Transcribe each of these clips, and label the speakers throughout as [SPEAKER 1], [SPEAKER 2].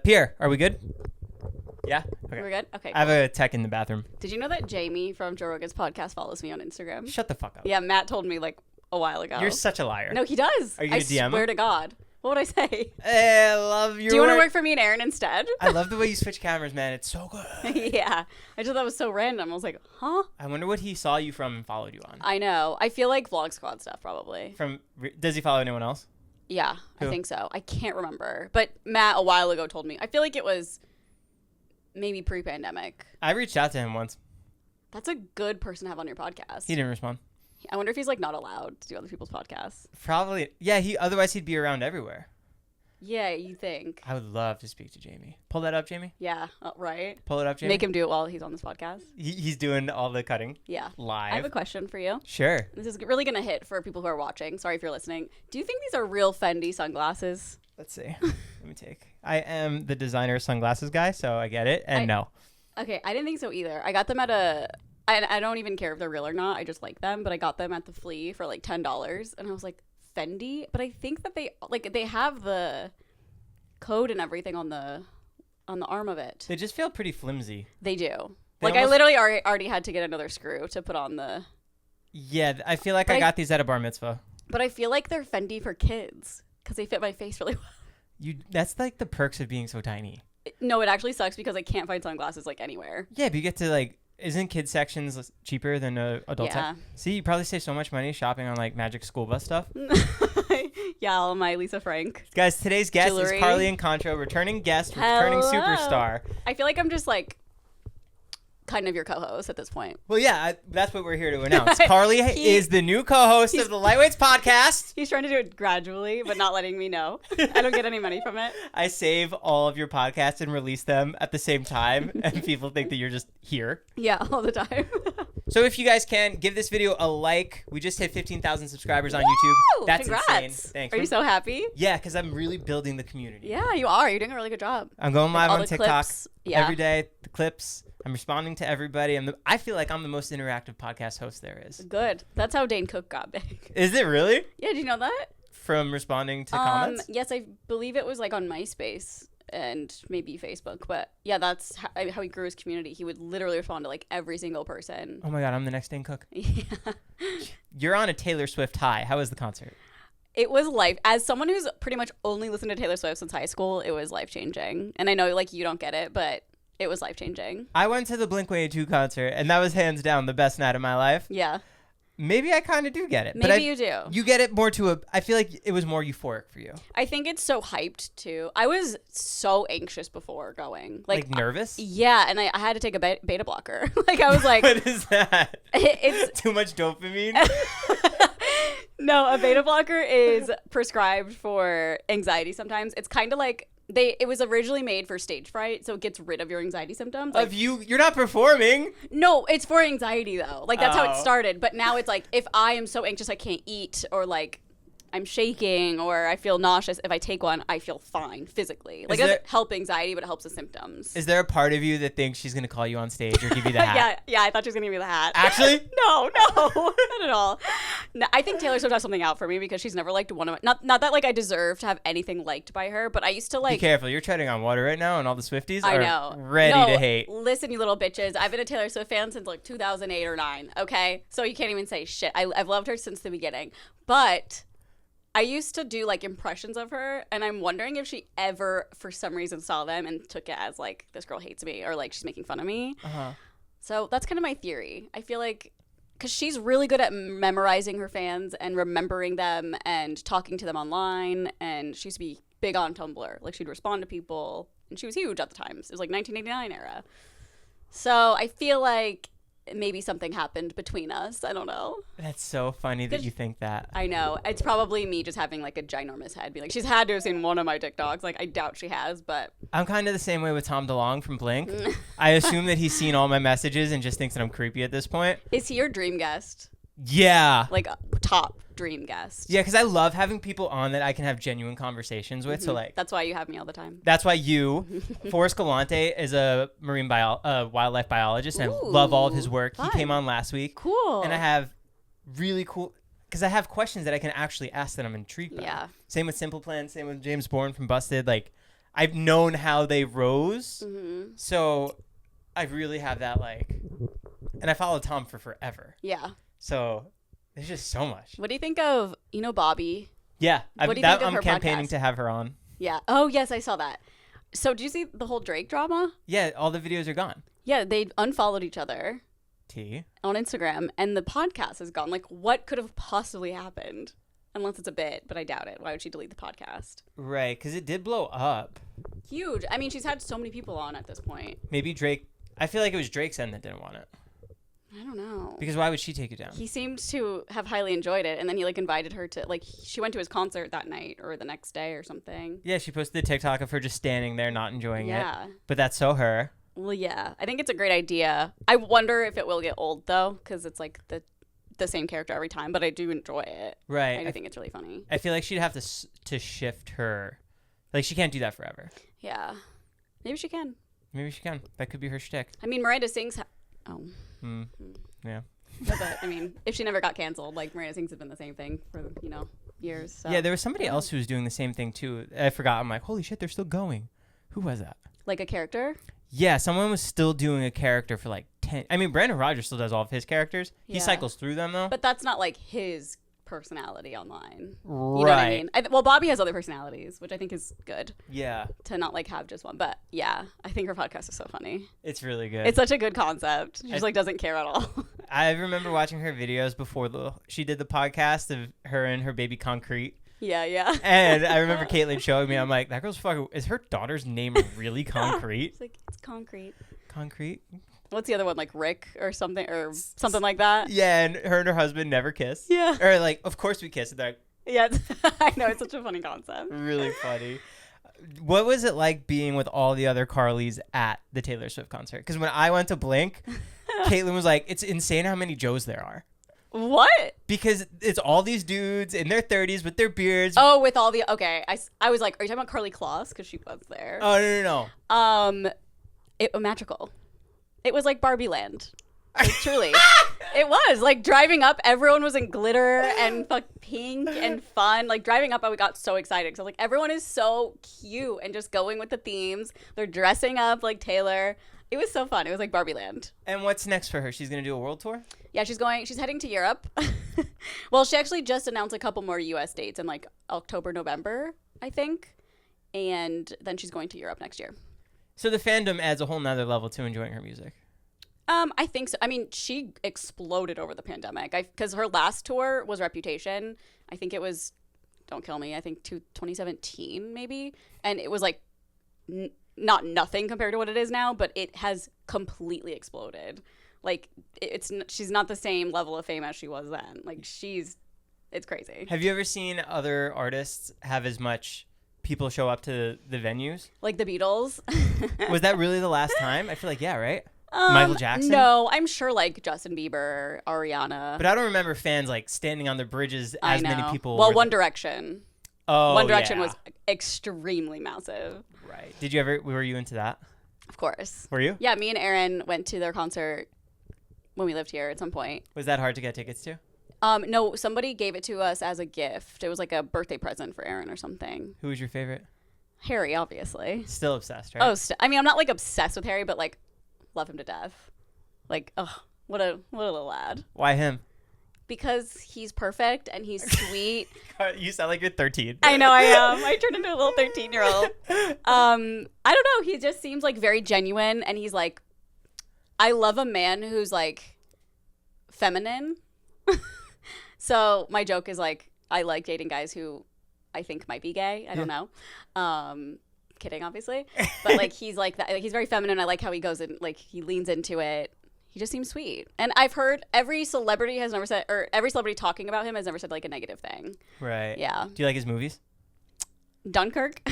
[SPEAKER 1] Pierre, are we good? Yeah? Okay.
[SPEAKER 2] We're good? Okay.
[SPEAKER 1] I have a tech in the bathroom.
[SPEAKER 2] Did you know that Jamie from Joe Rogan's podcast follows me on Instagram?
[SPEAKER 1] Shut the fuck up.
[SPEAKER 2] Yeah, Matt told me like a while ago.
[SPEAKER 1] You're such a liar.
[SPEAKER 2] No, he does.
[SPEAKER 1] Are you gonna DM him?
[SPEAKER 2] I swear to God. What would I say?
[SPEAKER 1] I love your
[SPEAKER 2] Do you want to work for me and Aaron instead?
[SPEAKER 1] I love the way you switch cameras, man. It's so good.
[SPEAKER 2] Yeah. I just thought that was so random. I was like, huh?
[SPEAKER 1] I wonder what he saw you from and followed you on.
[SPEAKER 2] I know. I feel like Vlog Squad stuff, probably.
[SPEAKER 1] Does he follow anyone else?
[SPEAKER 2] Yeah,
[SPEAKER 1] Who?
[SPEAKER 2] I think so. I can't remember. But Matt a while ago told me. I feel like it was maybe pre-pandemic.
[SPEAKER 1] I reached out to him once.
[SPEAKER 2] That's a good person to have on your podcast.
[SPEAKER 1] He didn't respond.
[SPEAKER 2] I wonder if he's like not allowed to do other people's podcasts.
[SPEAKER 1] Probably. Yeah, otherwise he'd be around everywhere.
[SPEAKER 2] Yeah, you think.
[SPEAKER 1] I would love to speak to Jamie. Pull that up, Jamie.
[SPEAKER 2] Yeah, right.
[SPEAKER 1] Pull it up, Jamie.
[SPEAKER 2] Make him do it while he's on this podcast.
[SPEAKER 1] He's doing all the cutting.
[SPEAKER 2] Yeah.
[SPEAKER 1] Live.
[SPEAKER 2] I have a question for you.
[SPEAKER 1] Sure.
[SPEAKER 2] This is really going to hit for people who are watching. Sorry if you're listening. Do you think these are real Fendi sunglasses?
[SPEAKER 1] Let's see. Let me take. I am the designer sunglasses guy, so I get it. And no.
[SPEAKER 2] Okay, I didn't think so either. I got them at I don't even care if they're real or not. I just like them, but I got them at the Flea for like $10, and I was like, Fendi? But I think that they have the code and everything on the arm of it.
[SPEAKER 1] They just feel pretty flimsy.
[SPEAKER 2] They do.
[SPEAKER 1] They
[SPEAKER 2] I literally already had to get another screw to put on the.
[SPEAKER 1] Yeah, I feel like I got these at a bar mitzvah.
[SPEAKER 2] But I feel like they're Fendi for kids because they fit my face really well.
[SPEAKER 1] That's like the perks of being so tiny.
[SPEAKER 2] No, it actually sucks because I can't find sunglasses like anywhere.
[SPEAKER 1] Yeah, but you get to like. Isn't kids sections cheaper than adult
[SPEAKER 2] Yeah.
[SPEAKER 1] See, you probably save so much money shopping on like Magic School Bus stuff.
[SPEAKER 2] Yeah, all my Lisa Frank.
[SPEAKER 1] Guys, today's guest
[SPEAKER 2] Jewelry.
[SPEAKER 1] is Carly Incontro, returning guest, returning superstar.
[SPEAKER 2] I feel like I'm just like kind of your co-host at this point.
[SPEAKER 1] Well, yeah, that's what we're here to announce. Carly is the new co-host of the Lightweights podcast.
[SPEAKER 2] He's trying to do it gradually, but not letting me know. I don't get any money from it.
[SPEAKER 1] I save all of your podcasts and release them at the same time, and people think that you're just here.
[SPEAKER 2] Yeah, all the time.
[SPEAKER 1] So if you guys can, give this video a like. We just hit 15,000 subscribers on
[SPEAKER 2] Woo!
[SPEAKER 1] YouTube. That's
[SPEAKER 2] Congrats.
[SPEAKER 1] insane. Thanks.
[SPEAKER 2] Are you so happy?
[SPEAKER 1] Yeah, because I'm really building the community.
[SPEAKER 2] Yeah, you are. You're doing a really good job.
[SPEAKER 1] I'm going live
[SPEAKER 2] all
[SPEAKER 1] on
[SPEAKER 2] the
[SPEAKER 1] TikTok
[SPEAKER 2] clips. Yeah.
[SPEAKER 1] every day. The clips. I'm responding to everybody. I feel like I'm the most interactive podcast host there is.
[SPEAKER 2] Good. That's how Dane Cook got big.
[SPEAKER 1] Is it really?
[SPEAKER 2] Yeah, did you know that?
[SPEAKER 1] From responding to comments?
[SPEAKER 2] Yes, I believe it was like on MySpace and maybe Facebook. But yeah, that's how he grew his community. He would literally respond to like every single person.
[SPEAKER 1] Oh my God, I'm the next Dane Cook.
[SPEAKER 2] Yeah.
[SPEAKER 1] You're on a Taylor Swift high. How was the concert?
[SPEAKER 2] It was life. As someone who's pretty much only listened to Taylor Swift since high school, it was life-changing. And I know like you don't get it, but it was life-changing.
[SPEAKER 1] I went to the Blink-182 concert, and that was hands down the best night of my life.
[SPEAKER 2] Yeah.
[SPEAKER 1] Maybe I kind of do get it.
[SPEAKER 2] Maybe you do.
[SPEAKER 1] You get it more I feel like it was more euphoric for you.
[SPEAKER 2] I think it's so hyped, too. I was so anxious before going.
[SPEAKER 1] Like nervous?
[SPEAKER 2] Yeah, and I had to take a beta blocker. Like, I was like...
[SPEAKER 1] What is that?
[SPEAKER 2] It's
[SPEAKER 1] too much dopamine?
[SPEAKER 2] No, a beta blocker is prescribed for anxiety sometimes. It's kind of like... It was originally made for stage fright, so it gets rid of your anxiety symptoms. Like,
[SPEAKER 1] You're not performing.
[SPEAKER 2] No, it's for anxiety though. Like that's how it
[SPEAKER 1] Oh.
[SPEAKER 2] started. But now it's like if I am so anxious I can't eat, or like I'm shaking, or I feel nauseous, if I take one, I feel fine physically. Like it doesn't help anxiety, but it helps the symptoms.
[SPEAKER 1] Is there a part of you that thinks she's gonna call you on stage or give you the hat?
[SPEAKER 2] Yeah, I thought she was gonna give me the hat.
[SPEAKER 1] Actually?
[SPEAKER 2] No, not at all. No, I think Taylor Swift has something out for me because she's never liked one of my. Not that like I deserve to have anything liked by her, but I used to like.
[SPEAKER 1] Be careful, you're treading on water right now, and all the Swifties
[SPEAKER 2] I
[SPEAKER 1] are
[SPEAKER 2] know.
[SPEAKER 1] ready to hate.
[SPEAKER 2] Listen, you little bitches. I've been a Taylor Swift fan since like 2008 or 9. Okay, so you can't even say shit. I've loved her since the beginning, but I used to do like impressions of her, and I'm wondering if she ever, for some reason, saw them and took it as like this girl hates me or like she's making fun of me. So that's kind of my theory. I feel like because she's really good at memorizing her fans and remembering them and talking to them online, and she used to be big on Tumblr. Like she'd respond to people, and she was huge at the time. It was like 1989 era. So I feel like maybe something happened between us. I don't know.
[SPEAKER 1] That's so funny that you think that.
[SPEAKER 2] I know. It's probably me just having like a ginormous head. Be like, she's had to have seen one of my TikToks. Like, I doubt she has, but.
[SPEAKER 1] I'm kind of the same way with Tom DeLonge from Blink. I assume that he's seen all my messages and just thinks that I'm creepy at this point.
[SPEAKER 2] Is he your dream guest?
[SPEAKER 1] Yeah.
[SPEAKER 2] Like, top dream guest?
[SPEAKER 1] Yeah, because I love having people on that I can have genuine conversations with. So, like.
[SPEAKER 2] That's why you have me all the time.
[SPEAKER 1] That's why Forrest Galante is a wildlife biologist, and I love all of his work.
[SPEAKER 2] Fun.
[SPEAKER 1] He came on last week.
[SPEAKER 2] Cool.
[SPEAKER 1] And I have really cool, because I have questions that I can actually ask that I'm intrigued by.
[SPEAKER 2] Yeah.
[SPEAKER 1] Same with Simple Plan, same with James Bourne from Busted. Like, I've known how they rose.
[SPEAKER 2] Mm-hmm.
[SPEAKER 1] So I really have that like, and I followed Tom for forever.
[SPEAKER 2] Yeah.
[SPEAKER 1] So there's just so much.
[SPEAKER 2] What do you think of, Bobbi?
[SPEAKER 1] Yeah.
[SPEAKER 2] What do you think of
[SPEAKER 1] I'm
[SPEAKER 2] her
[SPEAKER 1] campaigning
[SPEAKER 2] podcast?
[SPEAKER 1] to have her on.
[SPEAKER 2] Yeah. Oh, yes, I saw that. So did you see the whole Drake drama?
[SPEAKER 1] Yeah. All the videos are gone.
[SPEAKER 2] Yeah, they unfollowed each other
[SPEAKER 1] T.
[SPEAKER 2] on Instagram, and the podcast is gone. Like, what could have possibly happened? Unless it's a bit, but I doubt it. Why would she delete the podcast?
[SPEAKER 1] Right. Because it did blow up.
[SPEAKER 2] Huge. I mean, she's had so many people on at this point.
[SPEAKER 1] Maybe Drake. I feel like it was Drake's end that didn't want it.
[SPEAKER 2] I don't know.
[SPEAKER 1] Because why would she take it down?
[SPEAKER 2] He seemed to have highly enjoyed it, and then he like invited her to she went to his concert that night or the next day or something.
[SPEAKER 1] Yeah, she posted a TikTok of her just standing there not enjoying it.
[SPEAKER 2] Yeah.
[SPEAKER 1] But that's so her.
[SPEAKER 2] Well, yeah. I think it's a great idea. I wonder if it will get old though, because it's like the same character every time. But I do enjoy it.
[SPEAKER 1] Right.
[SPEAKER 2] I do think it's really funny.
[SPEAKER 1] I feel like she'd have to shift her. Like she can't do that forever.
[SPEAKER 2] Yeah. Maybe she can.
[SPEAKER 1] Maybe she can. That could be her shtick.
[SPEAKER 2] I mean, Miranda sings.
[SPEAKER 1] Yeah.
[SPEAKER 2] But I mean, if she never got canceled, like Miranda Sings has been the same thing for years. So.
[SPEAKER 1] Yeah, there was somebody else who was doing the same thing too. I forgot. I'm like, holy shit, they're still going. Who was that?
[SPEAKER 2] Like a character?
[SPEAKER 1] Yeah, someone was still doing a character for like 10. I mean, Brandon Rogers still does all of his characters. He
[SPEAKER 2] Yeah.
[SPEAKER 1] cycles through them though.
[SPEAKER 2] But that's not like his personality online.
[SPEAKER 1] Right.
[SPEAKER 2] You know what I mean? Well, Bobbi has other personalities, which I think is good
[SPEAKER 1] Yeah.
[SPEAKER 2] to not like have just one. But yeah, I think her podcast is so funny.
[SPEAKER 1] It's really good.
[SPEAKER 2] It's such a good concept. She just like doesn't care at all.
[SPEAKER 1] I remember watching her videos before she did the podcast of her and her baby Concrete.
[SPEAKER 2] Yeah.
[SPEAKER 1] And I remember Caitlin showing me, I'm like, that girl's fucking, is her daughter's name really Concrete?
[SPEAKER 2] It's like, it's concrete.
[SPEAKER 1] Concrete?
[SPEAKER 2] What's the other one? Like Rick or something like that?
[SPEAKER 1] Yeah, and her husband never kiss.
[SPEAKER 2] Yeah.
[SPEAKER 1] Or like, of course we kiss. And they're like,
[SPEAKER 2] Yeah, I know. It's such a funny concept.
[SPEAKER 1] really funny. What was it like being with all the other Carlys at the Taylor Swift concert? Because when I went to Blink, Caitlin was like, it's insane how many Joes there are.
[SPEAKER 2] What?
[SPEAKER 1] Because it's all these dudes in their 30s with their beards.
[SPEAKER 2] Oh, with all the okay. I was like, are you talking about Carly Kloss? Because she was there.
[SPEAKER 1] Oh, no.
[SPEAKER 2] It was magical. It was like Barbie Land. Like, truly. It was like driving up, everyone was in glitter and pink and fun. Like driving up, I got so excited because like everyone is so cute and just going with the themes. They're dressing up like Taylor. It was so fun. It was like Barbie Land.
[SPEAKER 1] And what's next for her? She's going to do a world tour?
[SPEAKER 2] Yeah, she's heading to Europe. Well, she actually just announced a couple more US dates in like October, November, I think. And then she's going to Europe next year.
[SPEAKER 1] So the fandom adds a whole nother level to enjoying her music.
[SPEAKER 2] I think so. I mean, she exploded over the pandemic. Because her last tour was Reputation. I think it was, don't kill me, I think 2017 maybe. And it was like not nothing compared to what it is now, but it has completely exploded. Like she's not the same level of fame as she was then. Like it's crazy.
[SPEAKER 1] Have you ever seen other artists have as much people show up to the venues?
[SPEAKER 2] Like the Beatles.
[SPEAKER 1] Was that really the last time? I feel like, yeah, right? Michael Jackson?
[SPEAKER 2] No, I'm sure like Justin Bieber, Ariana.
[SPEAKER 1] But I don't remember fans like standing on the bridges as many people.
[SPEAKER 2] Well, One Direction.
[SPEAKER 1] Oh,
[SPEAKER 2] One Direction
[SPEAKER 1] yeah.
[SPEAKER 2] was extremely massive.
[SPEAKER 1] Right. Were you into that?
[SPEAKER 2] Of course.
[SPEAKER 1] Were you?
[SPEAKER 2] Yeah, me and Aaron went to their concert when we lived here at some point.
[SPEAKER 1] Was that hard to get tickets to?
[SPEAKER 2] No, somebody gave it to us as a gift. It was like a birthday present for Aaron or something.
[SPEAKER 1] Who was your favorite?
[SPEAKER 2] Harry, obviously.
[SPEAKER 1] Still obsessed, right?
[SPEAKER 2] Oh, I mean, I'm not like obsessed with Harry, but like love him to death. Like, oh, what a little lad.
[SPEAKER 1] Why him?
[SPEAKER 2] Because he's perfect and he's sweet.
[SPEAKER 1] You sound like you're 13.
[SPEAKER 2] I know I am. I turned into a little 13-year-old. I don't know. He just seems like very genuine, and he's like, I love a man who's like feminine. So my joke is like, I like dating guys who I think might be gay. I don't know. Kidding, obviously. But like he's like that. Like, he's very feminine. I like how he goes and like he leans into it. He just seems sweet. And I've heard every celebrity talking about him has never said like a negative thing.
[SPEAKER 1] Right.
[SPEAKER 2] Yeah.
[SPEAKER 1] Do you like his movies?
[SPEAKER 2] Dunkirk.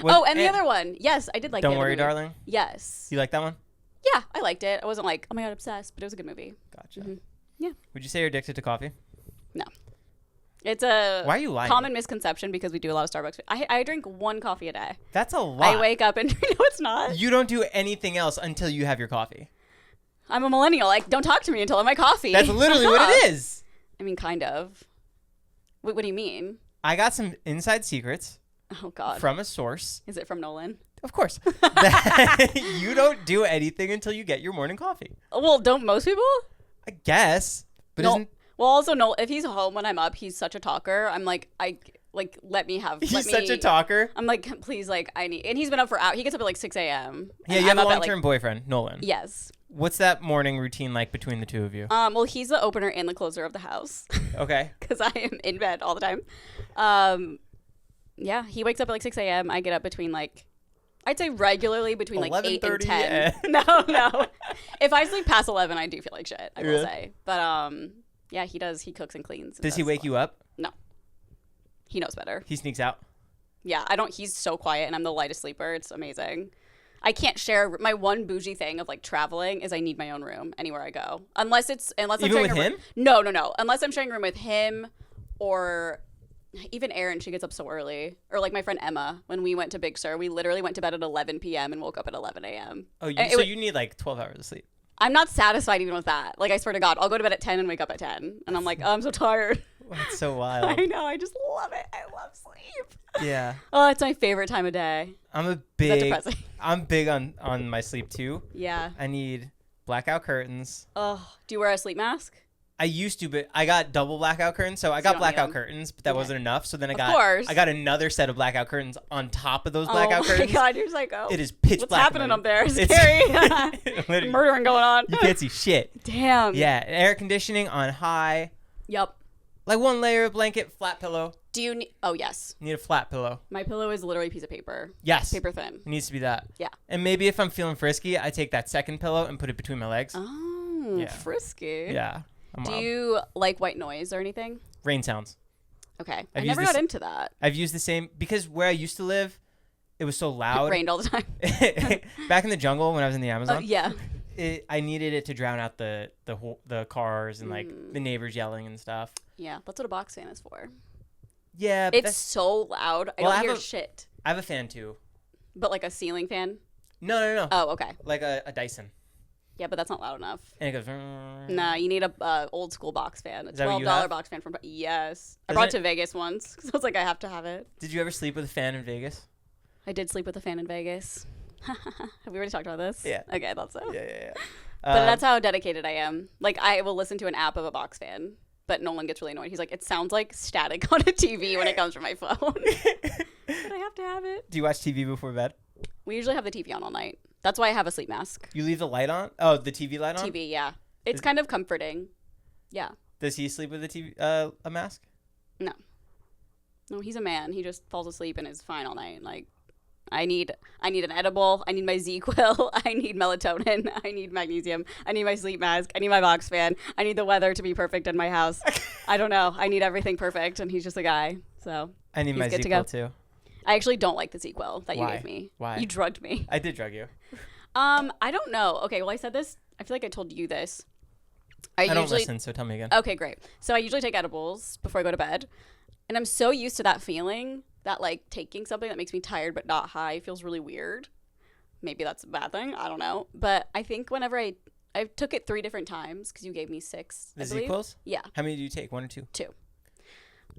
[SPEAKER 2] The other one. Yes, I did like
[SPEAKER 1] Don't
[SPEAKER 2] the other
[SPEAKER 1] Worry,
[SPEAKER 2] movie.
[SPEAKER 1] Darling?
[SPEAKER 2] Yes.
[SPEAKER 1] You like that one?
[SPEAKER 2] Yeah, I liked it. I wasn't like, oh my God, obsessed, but it was a good movie.
[SPEAKER 1] Gotcha.
[SPEAKER 2] Mm-hmm. Yeah.
[SPEAKER 1] Would you say you're addicted to coffee?
[SPEAKER 2] No. It's a
[SPEAKER 1] Why are you lying?
[SPEAKER 2] common misconception because we do a lot of Starbucks. I drink one coffee a day.
[SPEAKER 1] That's a lot.
[SPEAKER 2] I wake up and no, it's not.
[SPEAKER 1] You don't do anything else until you have your coffee.
[SPEAKER 2] I'm a millennial. Like, don't talk to me until I have my coffee.
[SPEAKER 1] That's literally what it is.
[SPEAKER 2] I mean, kind of. What do you mean?
[SPEAKER 1] I got some inside secrets.
[SPEAKER 2] Oh, God.
[SPEAKER 1] from a source.
[SPEAKER 2] Is it from Nolan?
[SPEAKER 1] Of course. That you don't do anything until you get your morning coffee.
[SPEAKER 2] Well, don't most people?
[SPEAKER 1] I guess. But
[SPEAKER 2] No.
[SPEAKER 1] isn't...
[SPEAKER 2] Well, also, no. If he's home when I'm up, he's such a talker. I'm like, let me have.
[SPEAKER 1] He's such a talker.
[SPEAKER 2] I'm like, please, like, I need. And he's been up for hours. He gets up at like 6 a.m.
[SPEAKER 1] Yeah, you have a long-term boyfriend, Nolan.
[SPEAKER 2] Yes.
[SPEAKER 1] What's that morning routine like between the two of you?
[SPEAKER 2] Well, he's the opener and the closer of the house.
[SPEAKER 1] Okay.
[SPEAKER 2] Because I am in bed all the time. Yeah, he wakes up at like 6 a.m. I get up between like, I'd say regularly between like 8 and 10. No. If I sleep past 11, I do feel like shit, I will say. But yeah, he does. He cooks and cleans.
[SPEAKER 1] Does he wake you up?
[SPEAKER 2] No. He knows better.
[SPEAKER 1] He sneaks out?
[SPEAKER 2] Yeah, he's so quiet and I'm the lightest sleeper. It's amazing. I can't share. My one bougie thing of like traveling is I need my own room anywhere I go. Unless I'm
[SPEAKER 1] Even
[SPEAKER 2] sharing
[SPEAKER 1] with him?
[SPEAKER 2] No. Unless I'm sharing a room with him or even Erin, she gets up so early. Or like my friend Emma, when we went to Big Sur, we literally went to bed at 11 p.m. and woke up at 11 a.m.
[SPEAKER 1] Oh, you need like 12 hours of sleep.
[SPEAKER 2] I'm not satisfied even with that. Like, I swear to God, I'll go to bed at 10 and wake up at 10. And I'm like, oh, I'm so tired.
[SPEAKER 1] That's so wild.
[SPEAKER 2] I know. I just love it. I love sleep.
[SPEAKER 1] Yeah.
[SPEAKER 2] Oh, it's my favorite time of day.
[SPEAKER 1] I'm
[SPEAKER 2] depressing?
[SPEAKER 1] I'm big on my sleep too.
[SPEAKER 2] Yeah.
[SPEAKER 1] I need blackout curtains.
[SPEAKER 2] Oh, do you wear a sleep mask?
[SPEAKER 1] I used to, but I got double blackout curtains, so I got blackout curtains, but that wasn't enough. So then I got another set of blackout curtains on top of those blackout curtains.
[SPEAKER 2] Oh my God, you're psycho.
[SPEAKER 1] It is pitch black.
[SPEAKER 2] What's happening up there? It's scary. Murdering going on.
[SPEAKER 1] You can't see shit.
[SPEAKER 2] Damn.
[SPEAKER 1] Yeah, air conditioning on high.
[SPEAKER 2] Yep.
[SPEAKER 1] Like one layer of blanket, flat pillow.
[SPEAKER 2] Do you need? Oh yes.
[SPEAKER 1] Need a flat pillow.
[SPEAKER 2] My pillow is literally a piece of paper.
[SPEAKER 1] Yes.
[SPEAKER 2] Paper thin.
[SPEAKER 1] It needs to be that.
[SPEAKER 2] Yeah.
[SPEAKER 1] And maybe if I'm feeling frisky, I take that second pillow and put it between my legs.
[SPEAKER 2] Oh, yeah. Frisky.
[SPEAKER 1] Yeah.
[SPEAKER 2] Do you like white noise or anything?
[SPEAKER 1] Rain sounds.
[SPEAKER 2] Okay. I never got into that.
[SPEAKER 1] I've used the same because where I used to live, it was so loud.
[SPEAKER 2] It rained all the time.
[SPEAKER 1] Back in the jungle when I was in the Amazon.
[SPEAKER 2] Yeah.
[SPEAKER 1] I needed it to drown out the cars and like the neighbors yelling and stuff.
[SPEAKER 2] Yeah, that's what a box fan is for.
[SPEAKER 1] Yeah, but
[SPEAKER 2] it's so loud. I don't hear shit.
[SPEAKER 1] I have a fan too.
[SPEAKER 2] But like a ceiling fan?
[SPEAKER 1] No.
[SPEAKER 2] Oh, okay.
[SPEAKER 1] Like a Dyson.
[SPEAKER 2] Yeah, but that's not loud enough.
[SPEAKER 1] And it goes.
[SPEAKER 2] Nah, you need a old school box fan. A $12 box fan from. Yes, I brought it to Vegas once because I was like, I have to have it.
[SPEAKER 1] Did you ever sleep with a fan in Vegas?
[SPEAKER 2] I did sleep with a fan in Vegas. Have we already talked about this?
[SPEAKER 1] Yeah.
[SPEAKER 2] Okay, I thought so.
[SPEAKER 1] Yeah.
[SPEAKER 2] But that's how dedicated I am. Like, I will listen to an app of a box fan, but Nolan gets really annoyed. He's like, it sounds like static on a TV when it comes from my phone. But I have to have it.
[SPEAKER 1] Do you watch TV before bed?
[SPEAKER 2] We usually have the TV on all night. That's why I have a sleep mask.
[SPEAKER 1] You leave the light on? Oh, the TV light on?
[SPEAKER 2] TV, yeah. It's kind of comforting. Yeah.
[SPEAKER 1] Does he sleep with a TV, a mask?
[SPEAKER 2] No. No, he's a man. He just falls asleep and is fine all night. Like, I need an edible. I need my ZQL. I need melatonin. I need magnesium. I need my sleep mask. I need my box fan. I need the weather to be perfect in my house. I don't know. I need everything perfect, and he's just a guy. So
[SPEAKER 1] I need my ZQL too.
[SPEAKER 2] I actually don't like the ZQL that you
[SPEAKER 1] Why?
[SPEAKER 2] gave me.
[SPEAKER 1] Why?
[SPEAKER 2] You drugged me.
[SPEAKER 1] I did drug you.
[SPEAKER 2] I don't know. Okay, well, I said this. I feel like I told you this.
[SPEAKER 1] I don't listen, so tell me again.
[SPEAKER 2] Okay, great. So I usually take edibles before I go to bed. And I'm so used to that feeling that, like, taking something that makes me tired but not high feels really weird. Maybe that's a bad thing. I don't know. But I think whenever I took it 3 different times because you gave me 6.
[SPEAKER 1] The ZQLs?
[SPEAKER 2] Yeah.
[SPEAKER 1] How many do you take? 1 or 2?
[SPEAKER 2] 2.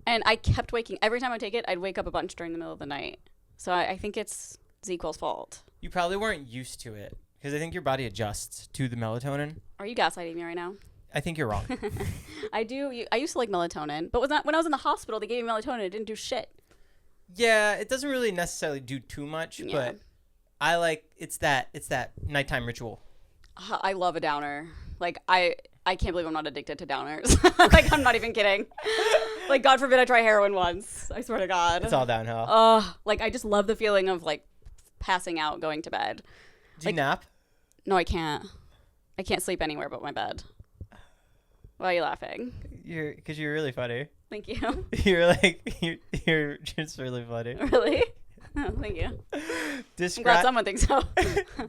[SPEAKER 2] And I kept waking. Every time I take it, I'd wake up a bunch during the middle of the night. So I think it's ZQL's fault.
[SPEAKER 1] You probably weren't used to it because I think your body adjusts to the melatonin.
[SPEAKER 2] Are you gaslighting me right now?
[SPEAKER 1] I think you're wrong.
[SPEAKER 2] I do. I used to like melatonin, but when I was in the hospital, they gave me melatonin. It didn't do shit.
[SPEAKER 1] Yeah, it doesn't really necessarily do too much, but I like it's that nighttime ritual.
[SPEAKER 2] I love a downer. Like I can't believe I'm not addicted to downers. Like I'm not even kidding. Like God forbid I try heroin once. I swear to God.
[SPEAKER 1] It's all downhill.
[SPEAKER 2] Like I just love the feeling of like passing out, going to bed.
[SPEAKER 1] Do you nap?
[SPEAKER 2] No, I can't. I can't sleep anywhere but my bed. Why are you laughing?
[SPEAKER 1] Because you're really funny.
[SPEAKER 2] Thank you.
[SPEAKER 1] You're just really funny.
[SPEAKER 2] Really? Oh, thank you. I'm glad someone thinks so.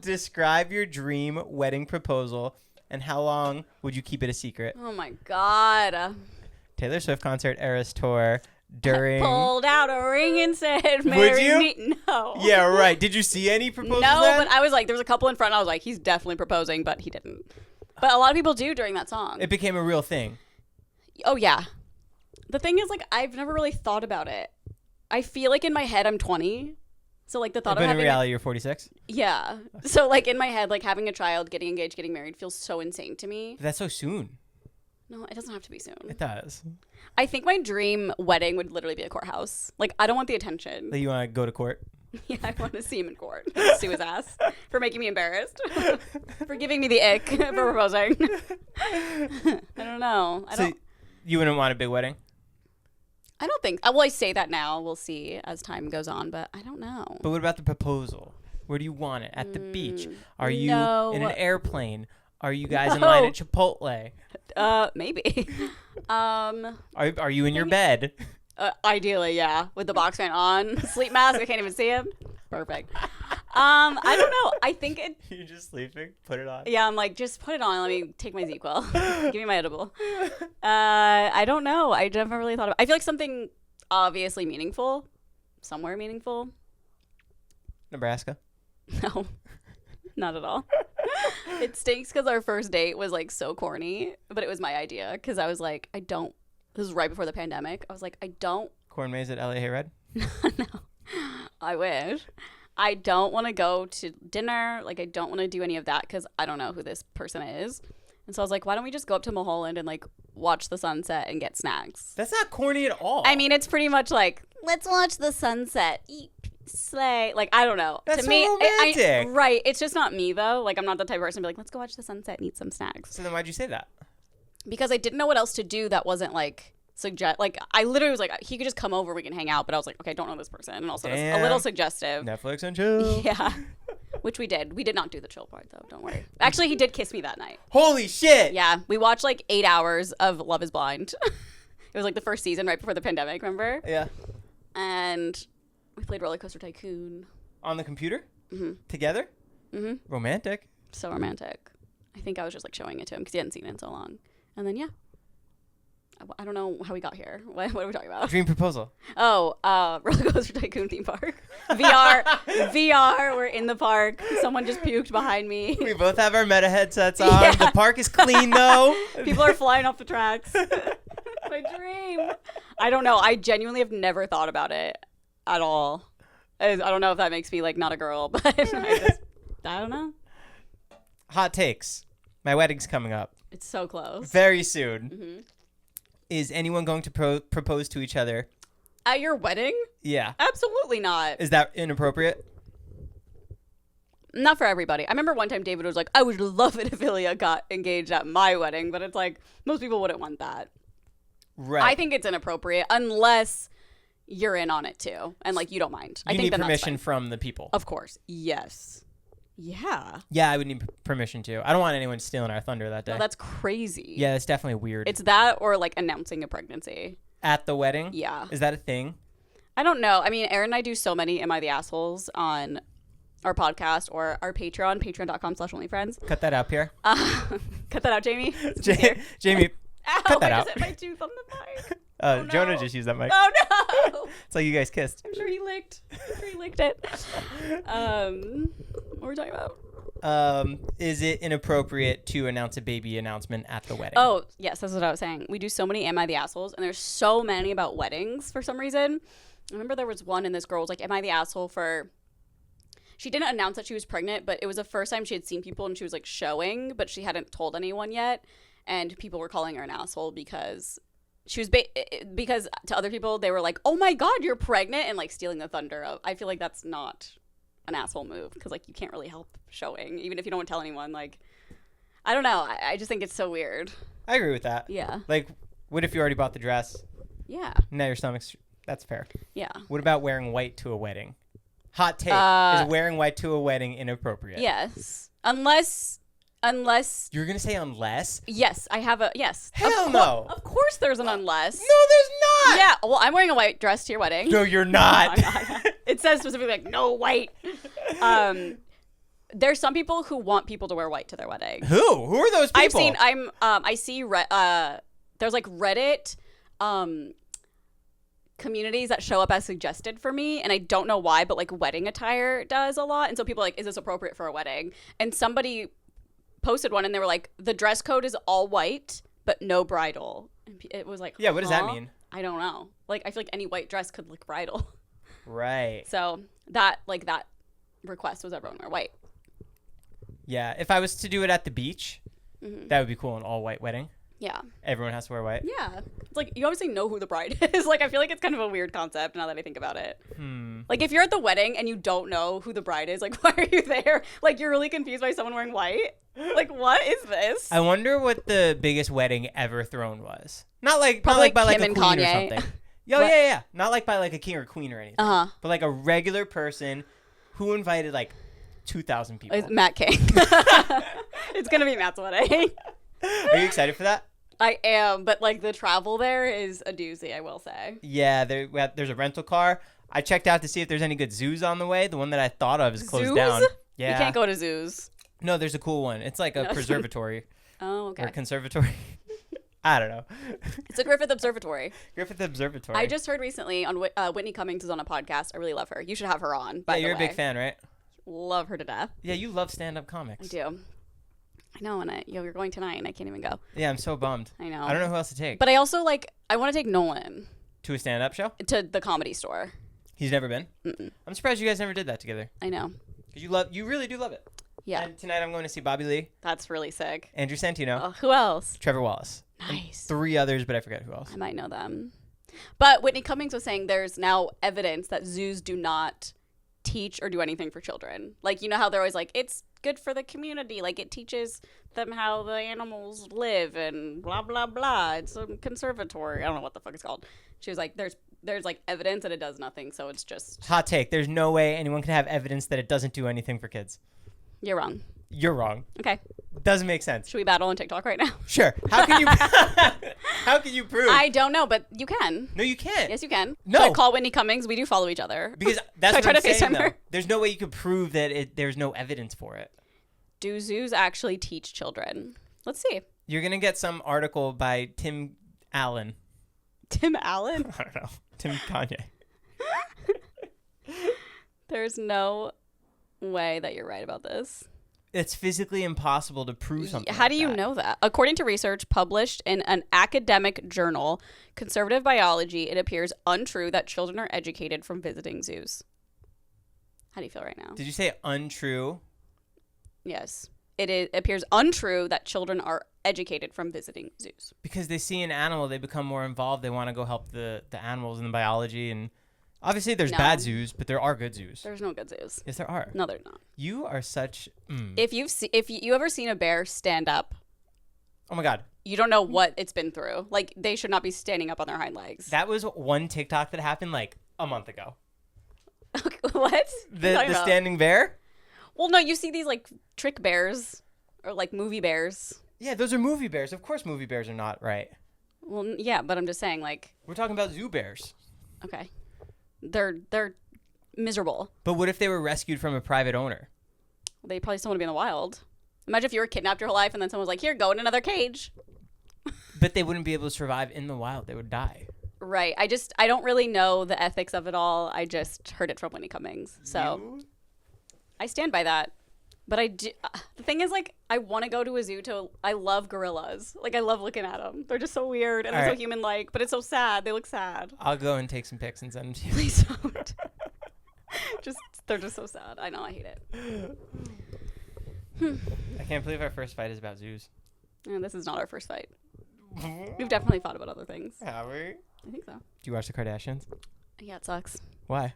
[SPEAKER 1] Describe your dream wedding proposal and how long would you keep it a secret?
[SPEAKER 2] Oh my God.
[SPEAKER 1] Taylor Swift concert Eras tour during.
[SPEAKER 2] I pulled out a ring and said, "Marry me." No.
[SPEAKER 1] Yeah, right. Did you see any proposals?
[SPEAKER 2] No,
[SPEAKER 1] then?
[SPEAKER 2] but I was like, there was a couple in front. I was like, he's definitely proposing, but he didn't. But a lot of people do during that song.
[SPEAKER 1] It became a real thing.
[SPEAKER 2] Oh, yeah. The thing is, like, I've never really thought about it. I feel like in my head I'm 20. So like the thought
[SPEAKER 1] But
[SPEAKER 2] of
[SPEAKER 1] in
[SPEAKER 2] having
[SPEAKER 1] reality, you're 46.
[SPEAKER 2] yeah. So like in my head, like having a child, getting engaged, getting married feels so insane to me.
[SPEAKER 1] That's so soon.
[SPEAKER 2] No, it doesn't have to be soon.
[SPEAKER 1] It does.
[SPEAKER 2] I think my dream wedding would literally be a courthouse. Like I don't want the attention.
[SPEAKER 1] Like you want to go to court?
[SPEAKER 2] Yeah, I want to see him in court. Sue his ass for making me embarrassed. For giving me the ick for proposing. I don't know.
[SPEAKER 1] You wouldn't want a big wedding?
[SPEAKER 2] I don't think. Well, I say that now. We'll see as time goes on, but I don't know.
[SPEAKER 1] But what about the proposal? Where do you want it? At the beach? Are you in an airplane? Are you guys in line at Chipotle?
[SPEAKER 2] Maybe.
[SPEAKER 1] Are you in your bed?
[SPEAKER 2] Ideally, yeah. With the box fan on. Sleep mask. I can't even see him. Perfect. I don't know. I think it.
[SPEAKER 1] You're just sleeping? Put it on?
[SPEAKER 2] Yeah, I'm like, just put it on. Let me take my ZQL. Give me my edible. I don't know. I never really thought of I feel like something obviously meaningful. Somewhere meaningful.
[SPEAKER 1] Nebraska?
[SPEAKER 2] No. Not at all. It stinks because our first date was like so corny, but it was my idea because I was like, this was right before the pandemic. I was like,
[SPEAKER 1] Corn maze at LA Hey Red?
[SPEAKER 2] No. I wish. I don't want to go to dinner. Like, I don't want to do any of that because I don't know who this person is. And so I was like, why don't we just go up to Mulholland and like watch the sunset and get snacks?
[SPEAKER 1] That's not corny at all.
[SPEAKER 2] I mean, it's pretty much like, let's watch the sunset, eat, slay. Like, I don't know.
[SPEAKER 1] That's
[SPEAKER 2] to me,
[SPEAKER 1] so romantic.
[SPEAKER 2] Right. It's just not me though. Like, I'm not the type of person to be like, let's go watch the sunset and eat some snacks.
[SPEAKER 1] So then why'd you say that?
[SPEAKER 2] Because I didn't know what else to do that wasn't like like I literally was like he could just come over, we can hang out, but I was like, okay, I don't know this person, and also it's a little suggestive.
[SPEAKER 1] Netflix and chill.
[SPEAKER 2] Yeah. Which we did not do the chill part though, don't worry. Actually, he did kiss me that night.
[SPEAKER 1] Holy shit.
[SPEAKER 2] Yeah, we watched like 8 hours of Love is Blind. It was like the first season right before the pandemic, remember?
[SPEAKER 1] Yeah.
[SPEAKER 2] And we played Roller Coaster Tycoon
[SPEAKER 1] on the computer.
[SPEAKER 2] Mm-hmm.
[SPEAKER 1] Together.
[SPEAKER 2] Mm-hmm.
[SPEAKER 1] Romantic.
[SPEAKER 2] So romantic. I think I was just like showing it to him because he hadn't seen it in so long. And then I don't know how we got here. What are we talking about?
[SPEAKER 1] Dream proposal.
[SPEAKER 2] Oh, Roller Coaster Tycoon theme park. VR. We're in the park. Someone just puked behind me.
[SPEAKER 1] We both have our meta headsets on.
[SPEAKER 2] Yeah.
[SPEAKER 1] The park is clean though.
[SPEAKER 2] People are flying off the tracks. My dream. I don't know. I genuinely have never thought about it at all. I don't know if that makes me like not a girl, but I don't know.
[SPEAKER 1] Hot takes. My wedding's coming up.
[SPEAKER 2] It's so close.
[SPEAKER 1] Very soon.
[SPEAKER 2] Mm-hmm.
[SPEAKER 1] Is anyone going to propose to each other?
[SPEAKER 2] At your wedding?
[SPEAKER 1] Yeah.
[SPEAKER 2] Absolutely not.
[SPEAKER 1] Is that inappropriate?
[SPEAKER 2] Not for everybody. I remember one time David was like, I would love it if Ilya got engaged at my wedding, but it's like, most people wouldn't want that.
[SPEAKER 1] Right.
[SPEAKER 2] I think it's inappropriate unless you're in on it too. And like, you don't mind.
[SPEAKER 1] You need permission from the people.
[SPEAKER 2] Of course. Yes. Yeah.
[SPEAKER 1] Yeah, I would need permission too. I don't want anyone stealing our thunder that day.
[SPEAKER 2] No, that's crazy.
[SPEAKER 1] Yeah, that's definitely weird.
[SPEAKER 2] It's that or like announcing a pregnancy.
[SPEAKER 1] At the wedding?
[SPEAKER 2] Yeah.
[SPEAKER 1] Is that a thing?
[SPEAKER 2] I don't know. I mean, Aaron and I do so many Am I the Assholes on our podcast or our Patreon, patreon.com/onlyfriends.
[SPEAKER 1] Cut that out, Pierre.
[SPEAKER 2] Cut that out, Jamie.
[SPEAKER 1] Jamie,
[SPEAKER 2] ow,
[SPEAKER 1] cut that
[SPEAKER 2] I
[SPEAKER 1] out.
[SPEAKER 2] just hit my tooth on the mic.
[SPEAKER 1] No. Jonah just used that mic.
[SPEAKER 2] Oh no!
[SPEAKER 1] It's like you guys kissed.
[SPEAKER 2] I'm sure he licked it. What were we talking about?
[SPEAKER 1] Is it inappropriate to announce a baby announcement at the wedding?
[SPEAKER 2] Oh, yes, that's what I was saying. We do so many Am I the Assholes, and there's so many about weddings for some reason. I remember there was one, and this girl was like, Am I the asshole for... She didn't announce that she was pregnant, but it was the first time she had seen people, and she was like showing, but she hadn't told anyone yet, and people were calling her an asshole because... She was because to other people, they were like, oh my God, you're pregnant, and like stealing the thunder of... I feel like that's not an asshole move because like you can't really help showing even if you don't tell anyone. Like, I don't know. I just think it's so weird.
[SPEAKER 1] I agree with that.
[SPEAKER 2] Yeah.
[SPEAKER 1] Like, what if you already bought the dress?
[SPEAKER 2] Yeah.
[SPEAKER 1] Now your stomach's... That's fair.
[SPEAKER 2] Yeah.
[SPEAKER 1] What about wearing white to a wedding? Hot take. Is wearing white to a wedding inappropriate?
[SPEAKER 2] Yes. Unless...
[SPEAKER 1] You're going to say unless?
[SPEAKER 2] Yes, I have a... Yes.
[SPEAKER 1] Hell no.
[SPEAKER 2] Of course there's an unless.
[SPEAKER 1] No, there's not.
[SPEAKER 2] Yeah. Well, I'm wearing a white dress to your wedding.
[SPEAKER 1] No, you're not.
[SPEAKER 2] No, I'm not. It says specifically like, no white. There's some people who want people to wear white to their wedding.
[SPEAKER 1] Who are those people?
[SPEAKER 2] I see there's like Reddit communities that show up as suggested for me, and I don't know why, but like wedding attire does a lot, and so people are like, is this appropriate for a wedding? And somebody posted one and they were like, the dress code is all white but no bridal. And it was like,
[SPEAKER 1] yeah, what does that mean?
[SPEAKER 2] I don't know. Like, I feel like any white dress could look bridal.
[SPEAKER 1] Right.
[SPEAKER 2] So that request was everyone wear white.
[SPEAKER 1] Yeah. If I was to do it at the beach, that would be cool. An all white wedding.
[SPEAKER 2] Yeah.
[SPEAKER 1] Everyone has to wear white.
[SPEAKER 2] Yeah. It's like you obviously know who the bride is. Like I feel like it's kind of a weird concept now that I think about it. Like if you're at the wedding and you don't know who the bride is, like why are you there? Like you're really confused by someone wearing white? Like what is this?
[SPEAKER 1] I wonder what the biggest wedding ever thrown was. Not like
[SPEAKER 2] Probably
[SPEAKER 1] by like
[SPEAKER 2] Kim
[SPEAKER 1] a
[SPEAKER 2] and
[SPEAKER 1] queen or
[SPEAKER 2] Kanye.
[SPEAKER 1] something. Yeah. Not like by like a king or queen or anything. But like a regular person who invited like 2,000 people.
[SPEAKER 2] It's Matt King. It's gonna be Matt's wedding.
[SPEAKER 1] Are you excited for that?
[SPEAKER 2] I am, but like the travel there is a doozy, I will say.
[SPEAKER 1] Yeah, there's a rental car. I checked out to see if there's any good zoos on the way. The one that I thought of is closed
[SPEAKER 2] Zoos?
[SPEAKER 1] down. Yeah.
[SPEAKER 2] You can't go to zoos.
[SPEAKER 1] No, there's a cool one. It's like a preservatory
[SPEAKER 2] Oh, okay.
[SPEAKER 1] or conservatory. I don't know.
[SPEAKER 2] It's a Griffith Observatory.
[SPEAKER 1] Griffith Observatory.
[SPEAKER 2] I just heard recently on Whitney Cummings is on a podcast. I really love her. You should have her on. By
[SPEAKER 1] Yeah,
[SPEAKER 2] the
[SPEAKER 1] you're
[SPEAKER 2] way.
[SPEAKER 1] a big fan, right?
[SPEAKER 2] Love her to death.
[SPEAKER 1] Yeah, you love stand-up comics.
[SPEAKER 2] I do. I know, and you're going tonight, and I can't even go.
[SPEAKER 1] Yeah, I'm so bummed.
[SPEAKER 2] I know.
[SPEAKER 1] I don't know who else to take.
[SPEAKER 2] But I also I want to take Nolan
[SPEAKER 1] To a stand-up show?
[SPEAKER 2] to the Comedy Store.
[SPEAKER 1] He's never been?
[SPEAKER 2] Mm-mm.
[SPEAKER 1] I'm surprised you guys never did that together.
[SPEAKER 2] I know.
[SPEAKER 1] Because you really do love it.
[SPEAKER 2] Yeah,
[SPEAKER 1] And tonight I'm going to see Bobby Lee,
[SPEAKER 2] that's really sick.
[SPEAKER 1] Andrew Santino,
[SPEAKER 2] Who else?
[SPEAKER 1] Trevor Wallace.
[SPEAKER 2] Nice.
[SPEAKER 1] 3 others, but I forget who else.
[SPEAKER 2] I might know them. But Whitney Cummings was saying there's now evidence that zoos do not teach or do anything for children. Like, you know how they're always like, it's good for the community. Like, it teaches them how the animals live and blah, blah, blah. It's a conservatory. I don't know what the fuck it's called. She was like, there's like evidence that it does nothing. So it's just.
[SPEAKER 1] Hot take. There's no way anyone can have evidence that it doesn't do anything for kids.
[SPEAKER 2] You're wrong.
[SPEAKER 1] You're wrong.
[SPEAKER 2] Okay.
[SPEAKER 1] Doesn't make sense.
[SPEAKER 2] Should we battle on TikTok right now?
[SPEAKER 1] Sure. How can you How can you prove?
[SPEAKER 2] I don't know, but you can.
[SPEAKER 1] No, you can't.
[SPEAKER 2] Yes, you can.
[SPEAKER 1] No.
[SPEAKER 2] Should I call Whitney Cummings? We do follow each other.
[SPEAKER 1] Because that's
[SPEAKER 2] Should I
[SPEAKER 1] what I'm
[SPEAKER 2] try to
[SPEAKER 1] saying,
[SPEAKER 2] FaceTime
[SPEAKER 1] though.
[SPEAKER 2] her?
[SPEAKER 1] There's no way you could prove that there's no evidence for it.
[SPEAKER 2] Do zoos actually teach children? Let's see.
[SPEAKER 1] You're going to get some article by Tim Allen.
[SPEAKER 2] Tim Allen?
[SPEAKER 1] I don't know. Tim Kanye.
[SPEAKER 2] There's no way that you're right about this.
[SPEAKER 1] It's physically impossible to prove something.
[SPEAKER 2] How do
[SPEAKER 1] like
[SPEAKER 2] you
[SPEAKER 1] that.
[SPEAKER 2] know that? According to research published in an academic journal, Conservative Biology, it appears untrue that children are educated from visiting zoos. How do you feel right now?
[SPEAKER 1] Did you say untrue?
[SPEAKER 2] Yes. It appears untrue that children are educated from visiting zoos.
[SPEAKER 1] Because they see an animal, they become more involved. They want to go help the animals in the biology. And obviously there's
[SPEAKER 2] No.
[SPEAKER 1] bad zoos, but there are good zoos.
[SPEAKER 2] There's no good zoos.
[SPEAKER 1] Yes, there are.
[SPEAKER 2] No, there's not.
[SPEAKER 1] You are such...
[SPEAKER 2] If you ever seen a bear stand up,
[SPEAKER 1] Oh, my God.
[SPEAKER 2] you don't know what it's been through. Like, they should not be standing up on their hind legs.
[SPEAKER 1] That was one TikTok that happened like a month ago.
[SPEAKER 2] What?
[SPEAKER 1] The standing bear?
[SPEAKER 2] Well, no, you see these like trick bears or like movie bears.
[SPEAKER 1] Yeah, those are movie bears. Of course movie bears are not right.
[SPEAKER 2] Well, yeah, but I'm just saying, like,
[SPEAKER 1] We're talking about zoo bears.
[SPEAKER 2] okay, they're miserable.
[SPEAKER 1] But what if they were rescued from a private owner?
[SPEAKER 2] They probably still want to be in the wild. Imagine if you were kidnapped your whole life and then someone was like, "Here, go in another cage."
[SPEAKER 1] But they wouldn't be able to survive in the wild. They would die.
[SPEAKER 2] Right. I don't really know the ethics of it all. I just heard it from Whitney Cummings, so
[SPEAKER 1] You?
[SPEAKER 2] I stand by that. But the thing is, like, I want to go to a zoo I love gorillas. Like, I love looking at them. They're just so weird and they're so human-like, but it's so sad. They look sad.
[SPEAKER 1] I'll go and take some pics and send them to you.
[SPEAKER 2] Please don't. They're just so sad. I know, I hate it.
[SPEAKER 1] I can't believe our first fight is about zoos.
[SPEAKER 2] Yeah, this is not our first fight. We've definitely thought about other things.
[SPEAKER 1] Have we?
[SPEAKER 2] I think so.
[SPEAKER 1] Do you watch the Kardashians?
[SPEAKER 2] Yeah, it sucks.
[SPEAKER 1] Why?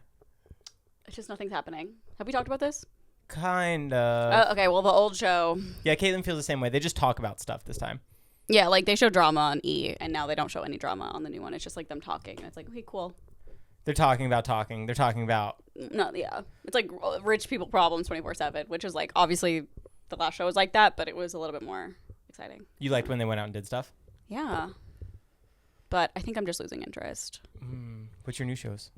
[SPEAKER 2] It's just nothing's happening. Have we talked about this?
[SPEAKER 1] Kind of.
[SPEAKER 2] Okay, well, the old show.
[SPEAKER 1] Yeah, Caitlin feels the same way. They just talk about stuff this time.
[SPEAKER 2] Yeah, like, they show drama on E, and now they don't show any drama on the new one. It's just, like, them talking. And it's like, okay, cool.
[SPEAKER 1] They're talking about talking. They're talking about...
[SPEAKER 2] No, yeah. It's, like, rich people problems 24/7, which is, like, obviously the last show was like that, but it was a little bit more exciting.
[SPEAKER 1] You liked when they went out and did stuff?
[SPEAKER 2] Yeah. But I think I'm just losing interest.
[SPEAKER 1] What's your new shows?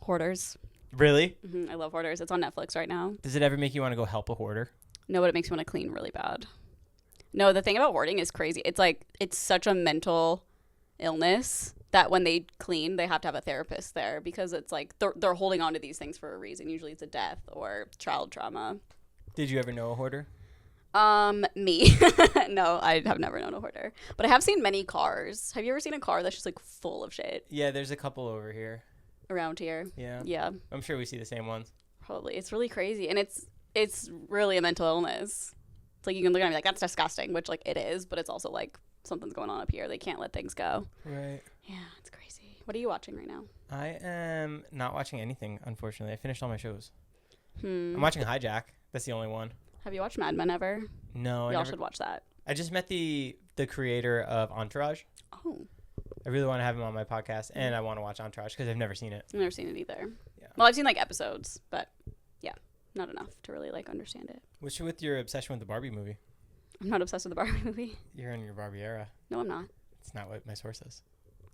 [SPEAKER 2] Hoarders.
[SPEAKER 1] Really?
[SPEAKER 2] I love Hoarders. It's on Netflix right now.
[SPEAKER 1] Does it ever make you want to go help a hoarder?
[SPEAKER 2] No, but it makes me want to clean really bad. No, the thing about hoarding is crazy. It's like, it's such a mental illness that when they clean, they have to have a therapist there because it's like they're holding on to these things for a reason. Usually it's a death or child trauma.
[SPEAKER 1] Did you ever know a hoarder?
[SPEAKER 2] Me. No, I have never known a hoarder. But I have seen many cars. Have you ever seen a car that's just like full of shit?
[SPEAKER 1] Yeah, there's a couple over here.
[SPEAKER 2] around here.
[SPEAKER 1] Yeah.
[SPEAKER 2] Yeah.
[SPEAKER 1] I'm sure we see the same ones.
[SPEAKER 2] Probably. It's really crazy. And it's really a mental illness. It's like you can look at it and be like, that's disgusting, which like it is, but it's also like something's going on up here. They can't let things go.
[SPEAKER 1] Right.
[SPEAKER 2] Yeah, it's crazy. What are you watching right now?
[SPEAKER 1] I am not watching anything, unfortunately. I finished all my shows.
[SPEAKER 2] Hmm.
[SPEAKER 1] I'm watching Hijack. That's the only one.
[SPEAKER 2] Have you watched Mad Men ever?
[SPEAKER 1] No,
[SPEAKER 2] Y'all should watch that.
[SPEAKER 1] I just met the creator of Entourage.
[SPEAKER 2] Oh.
[SPEAKER 1] I really want to have him on my podcast, and I want to watch Entourage because I've never seen it.
[SPEAKER 2] I've never seen it either.
[SPEAKER 1] Yeah.
[SPEAKER 2] Well, I've seen like episodes, but yeah, not enough to really like understand it.
[SPEAKER 1] What's with your obsession with the Barbie movie?
[SPEAKER 2] I'm not obsessed with the Barbie movie.
[SPEAKER 1] You're in your Barbie era.
[SPEAKER 2] No, I'm not.
[SPEAKER 1] It's not what my source says.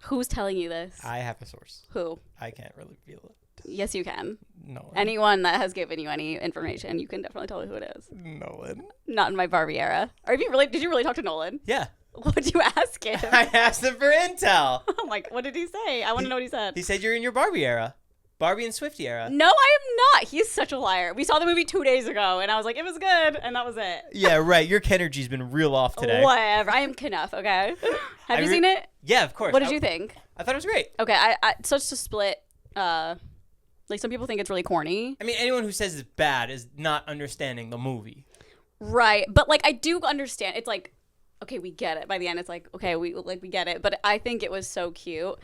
[SPEAKER 2] Who's telling you this?
[SPEAKER 1] I have a source.
[SPEAKER 2] Who?
[SPEAKER 1] I can't really feel it.
[SPEAKER 2] Yes, you can.
[SPEAKER 1] No.
[SPEAKER 2] Anyone that has given you any information, you can definitely tell who it is.
[SPEAKER 1] Nolan.
[SPEAKER 2] Not in my Barbie era. Or did you really talk to Nolan?
[SPEAKER 1] Yeah.
[SPEAKER 2] What did you ask him?
[SPEAKER 1] I asked him for intel.
[SPEAKER 2] I'm like, what did he say? I want to know what he said.
[SPEAKER 1] He said you're in your Barbie era. Barbie and Swiftie era.
[SPEAKER 2] No, I am not. He's such a liar. We saw the movie 2 days ago, and I was like, it was good, and that was it.
[SPEAKER 1] Yeah, right. Your Kenergy's been real off today.
[SPEAKER 2] Whatever. I am Knuff, okay? Have you seen it?
[SPEAKER 1] Yeah, of course.
[SPEAKER 2] What did you think?
[SPEAKER 1] I thought it was great.
[SPEAKER 2] Okay, I such a split. Like, some people think it's really corny.
[SPEAKER 1] I mean, anyone who says it's bad is not understanding the movie.
[SPEAKER 2] Right. But, like, I do understand. It's like, okay, we get it. By the end, it's like, okay, we get it. But I think it was so cute.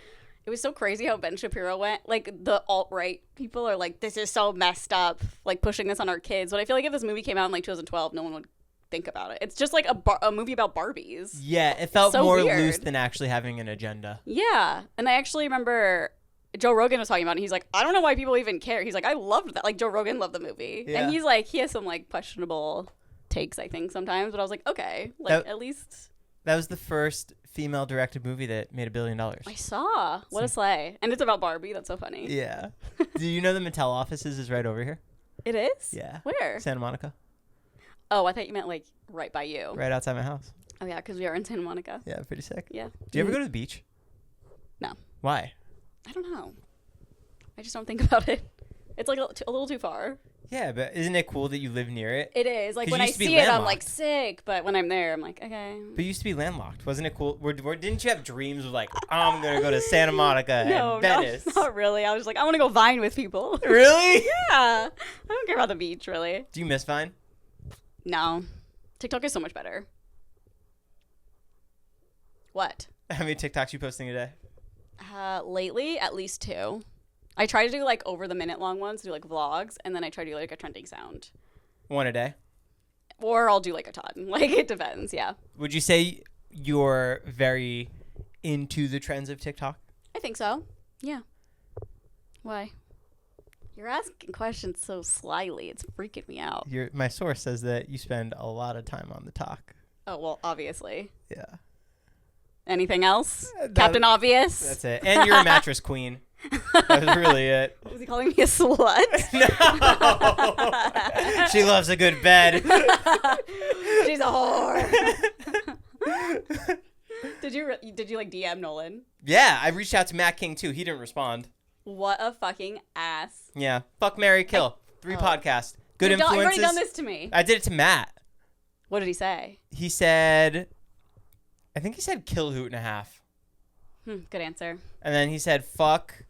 [SPEAKER 2] It was so crazy how Ben Shapiro went. Like, the alt-right people are like, this is so messed up, like, pushing this on our kids. But I feel like if this movie came out in, like, 2012, no one would think about it. It's just, like, a movie about Barbies.
[SPEAKER 1] Yeah, it felt
[SPEAKER 2] so
[SPEAKER 1] more
[SPEAKER 2] weird.
[SPEAKER 1] loose than actually having an agenda.
[SPEAKER 2] Yeah. And I actually remember Joe Rogan was talking about it. He's like, I don't know why people even care. He's like, I loved that. Like, Joe Rogan loved the movie.
[SPEAKER 1] Yeah.
[SPEAKER 2] And he's like, he has some, like, questionable takes, I think, sometimes. But I was like, okay. Like, at least...
[SPEAKER 1] That was the first female-directed movie that made $1 billion.
[SPEAKER 2] I saw. What a sleigh. And it's about Barbie. That's so funny.
[SPEAKER 1] Yeah. Do you know the Mattel offices is right over here?
[SPEAKER 2] It is?
[SPEAKER 1] Yeah.
[SPEAKER 2] Where?
[SPEAKER 1] Santa Monica.
[SPEAKER 2] Oh, I thought you meant, like, right by you.
[SPEAKER 1] Right outside my house.
[SPEAKER 2] Oh, yeah, because we are in Santa Monica.
[SPEAKER 1] Yeah, pretty sick.
[SPEAKER 2] Yeah.
[SPEAKER 1] Do you ever go to the beach?
[SPEAKER 2] No.
[SPEAKER 1] Why?
[SPEAKER 2] I don't know. I just don't think about it. It's, like, a little too far.
[SPEAKER 1] Yeah, but isn't it cool that you live near it?
[SPEAKER 2] It is. Like,
[SPEAKER 1] 'Cause
[SPEAKER 2] when
[SPEAKER 1] you
[SPEAKER 2] I
[SPEAKER 1] used to be
[SPEAKER 2] see it, I'm,
[SPEAKER 1] landlocked.
[SPEAKER 2] like, sick. But when I'm there, I'm like, okay.
[SPEAKER 1] But you used to be landlocked. Wasn't it cool? Didn't you have dreams of, like, I'm going to go to Santa Monica and Venice?
[SPEAKER 2] No, not really. I was just like, I want to go Vine with people.
[SPEAKER 1] Really?
[SPEAKER 2] Yeah. I don't care about the beach, really.
[SPEAKER 1] Do you miss Vine?
[SPEAKER 2] No. TikTok is so much better. What?
[SPEAKER 1] How many TikToks you posting a day?
[SPEAKER 2] Lately, at least 2. I try to do like over the minute long ones, do like vlogs, and then I try to do like a trending sound.
[SPEAKER 1] 1 a day?
[SPEAKER 2] Or I'll do like a ton. Like, it depends, yeah.
[SPEAKER 1] Would you say you're very into the trends of TikTok?
[SPEAKER 2] I think so. Yeah. Why? You're asking questions so slyly. It's freaking me out.
[SPEAKER 1] My source says that you spend a lot of time on the talk.
[SPEAKER 2] Oh, well, obviously.
[SPEAKER 1] Yeah.
[SPEAKER 2] Anything else? Captain Obvious?
[SPEAKER 1] That's it. And you're a mattress queen. That was really it.
[SPEAKER 2] Was he calling me a slut?
[SPEAKER 1] No. She loves a good bed.
[SPEAKER 2] She's a whore. Did you like DM Nolan?
[SPEAKER 1] Yeah, I reached out to Matt King too. He didn't respond.
[SPEAKER 2] What a fucking ass.
[SPEAKER 1] Yeah. Fuck, marry, kill. 3 podcasts. Good influences.
[SPEAKER 2] You've already done this to me.
[SPEAKER 1] I did it to Matt.
[SPEAKER 2] What did he say?
[SPEAKER 1] He said, I think he said kill Hoot and a half.
[SPEAKER 2] Good answer.
[SPEAKER 1] And then he said fuck,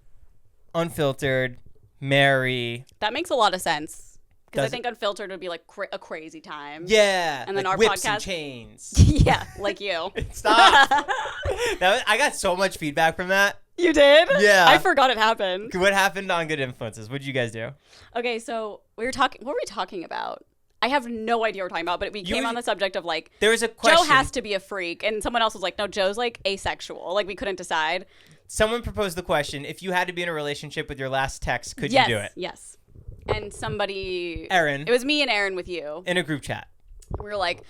[SPEAKER 1] unfiltered, marry.
[SPEAKER 2] That makes a lot of sense. Because I
[SPEAKER 1] Does
[SPEAKER 2] think Unfiltered would be like a crazy time.
[SPEAKER 1] Yeah.
[SPEAKER 2] And then
[SPEAKER 1] like
[SPEAKER 2] our
[SPEAKER 1] whips
[SPEAKER 2] podcast.
[SPEAKER 1] and chains.
[SPEAKER 2] Yeah, like you.
[SPEAKER 1] Stop. I got so much feedback from that.
[SPEAKER 2] You did?
[SPEAKER 1] Yeah.
[SPEAKER 2] I forgot it happened.
[SPEAKER 1] What happened on Good Influences? What did you guys do?
[SPEAKER 2] Okay, so we were talking. What were we talking about? I have no idea what we're talking about, but we came on the subject of like,
[SPEAKER 1] there was a question.
[SPEAKER 2] Joe has to be a freak, and someone else was like, no, Joe's like asexual. Like, we couldn't decide.
[SPEAKER 1] Someone proposed the question: if you had to be in a relationship with your last text, could you do it?
[SPEAKER 2] Yes. And somebody,
[SPEAKER 1] Aaron.
[SPEAKER 2] It was me and Aaron with you.
[SPEAKER 1] In a group chat.
[SPEAKER 2] We were like,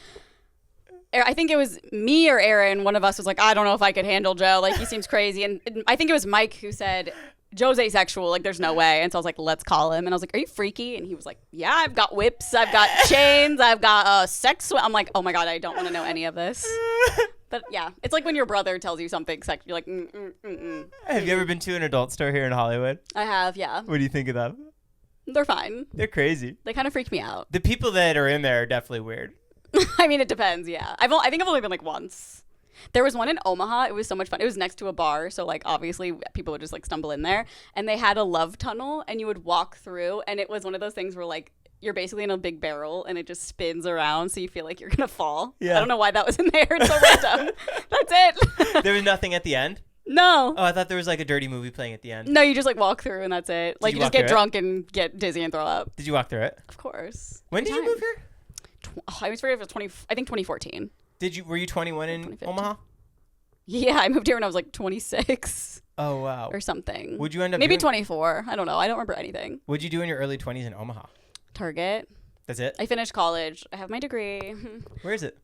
[SPEAKER 2] I think it was me or Aaron. One of us was like, I don't know if I could handle Joe. Like, he seems crazy. And I think it was Mike who said, Joe's asexual. Like, there's no way. And so I was like, let's call him. And I was like, are you freaky? And he was like, yeah, I've got whips. I've got chains. I've got sex. I'm like, oh my God, I don't want to know any of this. But yeah, it's like when your brother tells you something sexual. You're like,
[SPEAKER 1] Have you ever been to an adult store here in Hollywood?
[SPEAKER 2] I have, yeah.
[SPEAKER 1] What do you think of them?
[SPEAKER 2] They're fine.
[SPEAKER 1] They're crazy.
[SPEAKER 2] They kind of freak me out.
[SPEAKER 1] The people that are in there are definitely weird.
[SPEAKER 2] I mean, it depends, yeah. I think I've only been like once. There was one in Omaha. It was so much fun. It was next to a bar, so like obviously people would just like stumble in there. And they had a love tunnel, and you would walk through, and it was one of those things where like you're basically in a big barrel, and it just spins around, so you feel like you're gonna fall.
[SPEAKER 1] Yeah.
[SPEAKER 2] I don't know why that was in there. It's so random. That's it.
[SPEAKER 1] There was nothing at the end?
[SPEAKER 2] No.
[SPEAKER 1] Oh, I thought there was like a dirty movie playing at the end.
[SPEAKER 2] No, you just like walk through, and that's it. Like you just get drunk and get dizzy and throw up.
[SPEAKER 1] Did you walk through it?
[SPEAKER 2] Of course.
[SPEAKER 1] When did you move here?
[SPEAKER 2] I was 2014.
[SPEAKER 1] Were you 21 in Omaha?
[SPEAKER 2] Yeah, I moved here when I was like 26.
[SPEAKER 1] Oh, wow.
[SPEAKER 2] Or something.
[SPEAKER 1] Would you end up
[SPEAKER 2] maybe 24? I don't know. I don't remember anything.
[SPEAKER 1] What'd you do in your early 20s in Omaha?
[SPEAKER 2] Target.
[SPEAKER 1] That's it?
[SPEAKER 2] I finished college. I have my degree.
[SPEAKER 1] Where is it?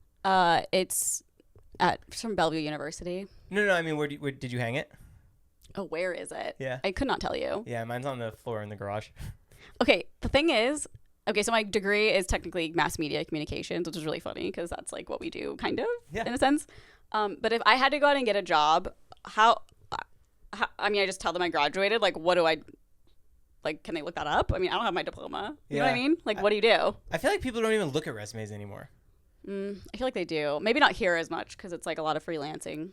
[SPEAKER 2] It's from Bellevue University.
[SPEAKER 1] No. I mean, where did you hang it?
[SPEAKER 2] Oh, where is it?
[SPEAKER 1] Yeah.
[SPEAKER 2] I could not tell you.
[SPEAKER 1] Yeah, mine's on the floor in the garage.
[SPEAKER 2] Okay, the thing is, so my degree is technically mass media communications, which is really funny because that's like what we do, kind of, in a sense. But if I had to go out and get a job, I mean, I just tell them I graduated. Like, what do I, like, can they look that up? I mean, I don't have my diploma. You know what I mean? Like, what do you do?
[SPEAKER 1] I feel like people don't even look at resumes anymore.
[SPEAKER 2] I feel like they do. Maybe not here as much because it's like a lot of freelancing.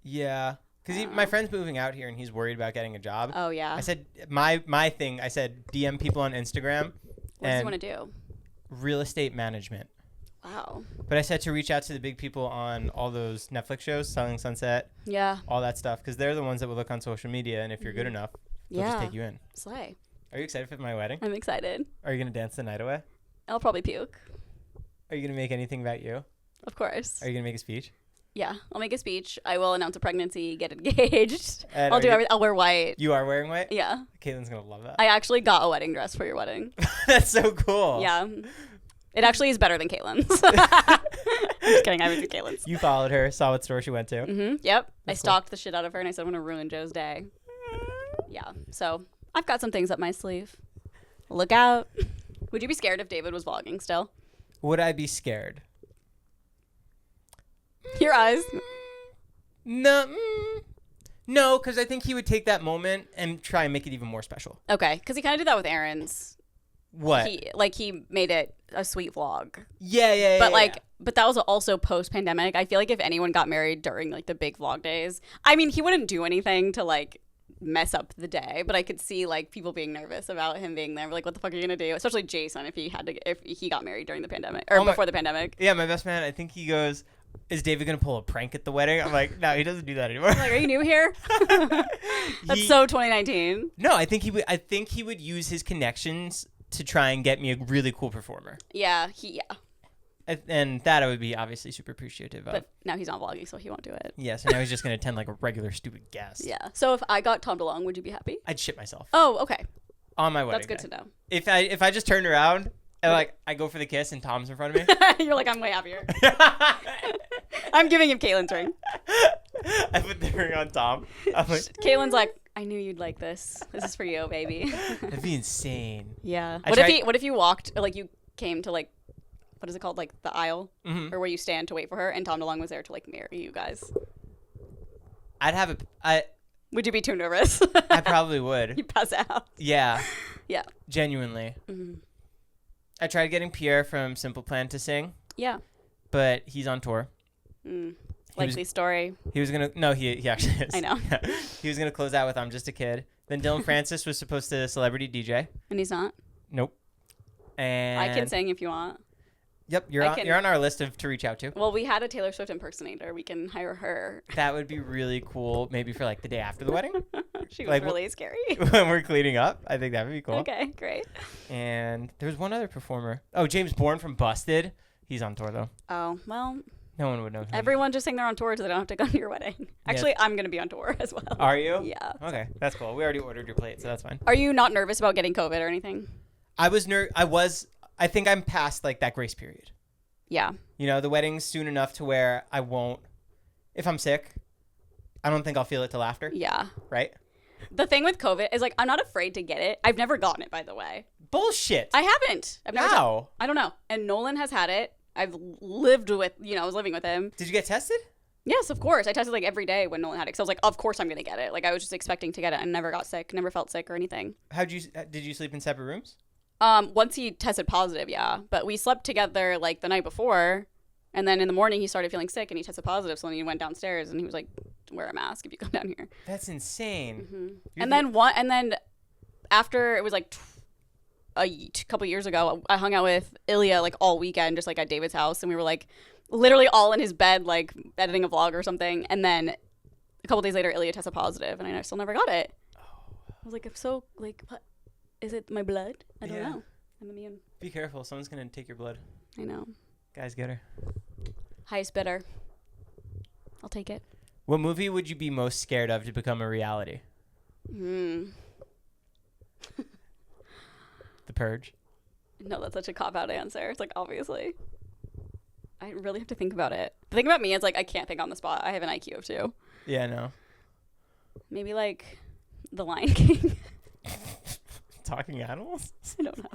[SPEAKER 1] Yeah. Because my friend's moving out here and he's worried about getting a job.
[SPEAKER 2] Oh, yeah.
[SPEAKER 1] I said, my thing, I said, DM people on Instagram.
[SPEAKER 2] What does he want to do?
[SPEAKER 1] Real estate management.
[SPEAKER 2] Wow.
[SPEAKER 1] But I said to reach out to the big people on all those Netflix shows, Selling Sunset.
[SPEAKER 2] Yeah.
[SPEAKER 1] All that stuff. Because they're the ones that will look on social media. And if you're good enough, they'll just take you in.
[SPEAKER 2] Slay.
[SPEAKER 1] Are you excited for my wedding?
[SPEAKER 2] I'm excited.
[SPEAKER 1] Are you going to dance the night away?
[SPEAKER 2] I'll probably puke.
[SPEAKER 1] Are you going to make anything about you?
[SPEAKER 2] Of course.
[SPEAKER 1] Are you going to make a speech?
[SPEAKER 2] Yeah, I'll make a speech. I will announce a pregnancy, get engaged.
[SPEAKER 1] And
[SPEAKER 2] I'll do everything. I'll wear white.
[SPEAKER 1] You are wearing white?
[SPEAKER 2] Yeah.
[SPEAKER 1] Caitlin's going to love that.
[SPEAKER 2] I actually got a wedding dress for your wedding.
[SPEAKER 1] That's so cool.
[SPEAKER 2] Yeah. It actually is better than Caitlin's. I'm just kidding. I went to Caitlin's.
[SPEAKER 1] You followed her, saw what store she went to.
[SPEAKER 2] Mm-hmm. Yep. I stalked the shit out of her and I said, I'm going to ruin Joe's day. Yeah. So I've got some things up my sleeve. Look out. Would you be scared if David was vlogging still?
[SPEAKER 1] Would I be scared?
[SPEAKER 2] Your eyes.
[SPEAKER 1] No, because I think he would take that moment and try and make it even more special.
[SPEAKER 2] Okay, because he kind of did that with Aaron's.
[SPEAKER 1] What?
[SPEAKER 2] He made it a sweet vlog.
[SPEAKER 1] Yeah.
[SPEAKER 2] But that was also post-pandemic. I feel like if anyone got married during like the big vlog days, I mean, he wouldn't do anything to like mess up the day, but I could see like people being nervous about him being there. Like, what the fuck are you gonna do? Especially Jason if he got married during the pandemic or before the pandemic.
[SPEAKER 1] Yeah, my best man. I think he goes, is David gonna pull a prank at the wedding? I'm like, no, he doesn't do that anymore.
[SPEAKER 2] I'm like, are you new here? That's so 2019.
[SPEAKER 1] No, I think he would use his connections to try and get me a really cool performer.
[SPEAKER 2] Yeah.
[SPEAKER 1] And that I would be obviously super appreciative of.
[SPEAKER 2] But now he's not vlogging, so he won't do it.
[SPEAKER 1] Yeah, so now he's just going to attend like a regular stupid guest.
[SPEAKER 2] Yeah. So if I got Tom DeLonge, would you be happy?
[SPEAKER 1] I'd shit myself.
[SPEAKER 2] Oh, okay.
[SPEAKER 1] On my wedding
[SPEAKER 2] That's good
[SPEAKER 1] day.
[SPEAKER 2] to know.
[SPEAKER 1] If I just turned around and like I go for the kiss and Tom's in front of me.
[SPEAKER 2] You're like, I'm way happier. I'm giving him Caitlin's ring.
[SPEAKER 1] I put the ring on Tom. I'm like,
[SPEAKER 2] Caitlin's like, I knew you'd like this. This is for you, baby.
[SPEAKER 1] That'd be insane.
[SPEAKER 2] Yeah. What if you walked, like you came to like, what is it called? Like the aisle or where you stand to wait for her and Tom DeLonge was there to like marry you guys.
[SPEAKER 1] Would
[SPEAKER 2] you be too nervous?
[SPEAKER 1] I probably would.
[SPEAKER 2] You pass out.
[SPEAKER 1] Yeah.
[SPEAKER 2] Yeah.
[SPEAKER 1] Genuinely.
[SPEAKER 2] Mm-hmm.
[SPEAKER 1] I tried getting Pierre from Simple Plan to sing.
[SPEAKER 2] Yeah.
[SPEAKER 1] But he's on tour.
[SPEAKER 2] Likely story.
[SPEAKER 1] He was gonna. No, he actually is.
[SPEAKER 2] I know.
[SPEAKER 1] Yeah. He was gonna close out with "I'm Just a Kid." Then Dylan Francis was supposed to celebrity DJ.
[SPEAKER 2] And he's not.
[SPEAKER 1] Nope. And
[SPEAKER 2] I can sing if you want.
[SPEAKER 1] Yep, you're on our list to reach out to.
[SPEAKER 2] Well, we had a Taylor Swift impersonator. We can hire her.
[SPEAKER 1] That would be really cool. Maybe for like the day after the wedding.
[SPEAKER 2] She was really scary.
[SPEAKER 1] When we're cleaning up, I think that would be cool.
[SPEAKER 2] Okay, great.
[SPEAKER 1] And there's one other performer. Oh, James Bourne from Busted. He's on tour though.
[SPEAKER 2] Oh well.
[SPEAKER 1] No one would know him.
[SPEAKER 2] Everyone just saying they're on tour so they don't have to go to your wedding. Actually, I'm going to be on tour as well.
[SPEAKER 1] Are you?
[SPEAKER 2] Yeah.
[SPEAKER 1] Okay, that's cool. We already ordered your plate, so that's fine.
[SPEAKER 2] Are you not nervous about getting COVID or anything?
[SPEAKER 1] I think I'm past like that grace period.
[SPEAKER 2] Yeah.
[SPEAKER 1] You know, the wedding's soon enough to where I won't, if I'm sick, I don't think I'll feel it till after.
[SPEAKER 2] Yeah.
[SPEAKER 1] Right?
[SPEAKER 2] The thing with COVID is like, I'm not afraid to get it. I've never gotten it, by the way.
[SPEAKER 1] Bullshit.
[SPEAKER 2] I haven't. I've never.
[SPEAKER 1] How?
[SPEAKER 2] I don't know. And Nolan has had it. I've lived with, I was living with him.
[SPEAKER 1] Did you get tested?
[SPEAKER 2] Yes, of course. I tested like every day when Nolan had it. So I was like, of course I'm going to get it. Like I was just expecting to get it and never got sick, never felt sick or anything.
[SPEAKER 1] Did you sleep in separate rooms?
[SPEAKER 2] Once he tested positive, yeah. But we slept together like the night before And then in the morning, he started feeling sick, and he tested positive. So then he went downstairs, and he was like, "Wear a mask if you come down here."
[SPEAKER 1] That's insane.
[SPEAKER 2] Mm-hmm. And then after it was like a couple years ago, I hung out with Ilya like all weekend, just like at David's house, and we were like literally all in his bed, like editing a vlog or something. And then a couple days later, Ilya tested positive, and I still never got it. I was like, I'm so like, what? Is it my blood? I don't know. I'm immune.
[SPEAKER 1] Be careful. Someone's gonna take your blood.
[SPEAKER 2] I know.
[SPEAKER 1] Guys, get her.
[SPEAKER 2] Highest bidder. I'll take it.
[SPEAKER 1] What movie would you be most scared of to become a reality?
[SPEAKER 2] The
[SPEAKER 1] Purge.
[SPEAKER 2] No, that's such a cop-out answer. It's like, obviously. I really have to think about it. The thing about me is, like, I can't think on the spot. I have an IQ of 2.
[SPEAKER 1] Yeah, no.
[SPEAKER 2] Maybe, like, The Lion King.
[SPEAKER 1] Talking animals?
[SPEAKER 2] I don't know.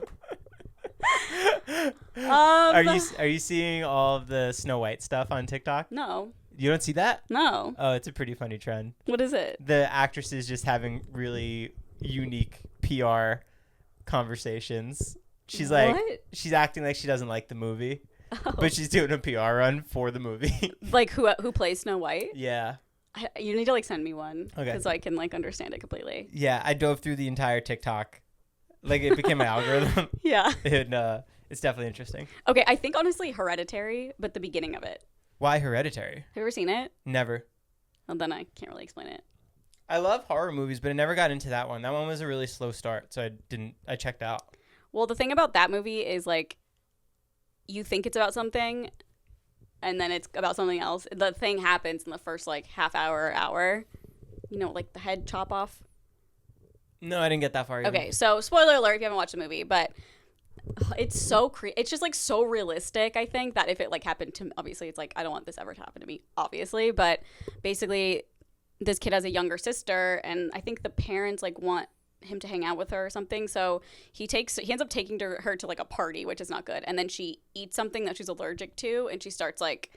[SPEAKER 1] Are you seeing all of the Snow White stuff on TikTok?
[SPEAKER 2] No.
[SPEAKER 1] You don't see that?
[SPEAKER 2] No.
[SPEAKER 1] Oh, it's a pretty funny trend.
[SPEAKER 2] What is it?
[SPEAKER 1] The actresses just having really unique PR conversations. She's like, she's acting like she doesn't like the movie, but she's doing a PR run for the movie.
[SPEAKER 2] Like who plays Snow White?
[SPEAKER 1] Yeah.
[SPEAKER 2] You need to like send me one,
[SPEAKER 1] okay,
[SPEAKER 2] so I can like understand it completely.
[SPEAKER 1] Yeah, I dove through the entire TikTok. Like it became my algorithm.
[SPEAKER 2] Yeah.
[SPEAKER 1] And it's definitely interesting.
[SPEAKER 2] Okay, I think honestly Hereditary, but the beginning of it.
[SPEAKER 1] Why Hereditary?
[SPEAKER 2] Have you ever seen it?
[SPEAKER 1] Never.
[SPEAKER 2] Well, then I can't really explain it.
[SPEAKER 1] I love horror movies, but I never got into that one. That one was a really slow start, so I checked out.
[SPEAKER 2] Well, the thing about that movie is like you think it's about something and then it's about something else. The thing happens in the first like half hour or hour. You know, like the head chop off.
[SPEAKER 1] No, I didn't get that far either.
[SPEAKER 2] Okay, so spoiler alert if you haven't watched the movie, but it's so it's just like so realistic, I think, that if it like happened to obviously it's like I don't want this ever to happen to me, obviously, but basically this kid has a younger sister and I think the parents like want him to hang out with her or something, so he ends up taking her to like a party, which is not good, and then she eats something that she's allergic to and she starts like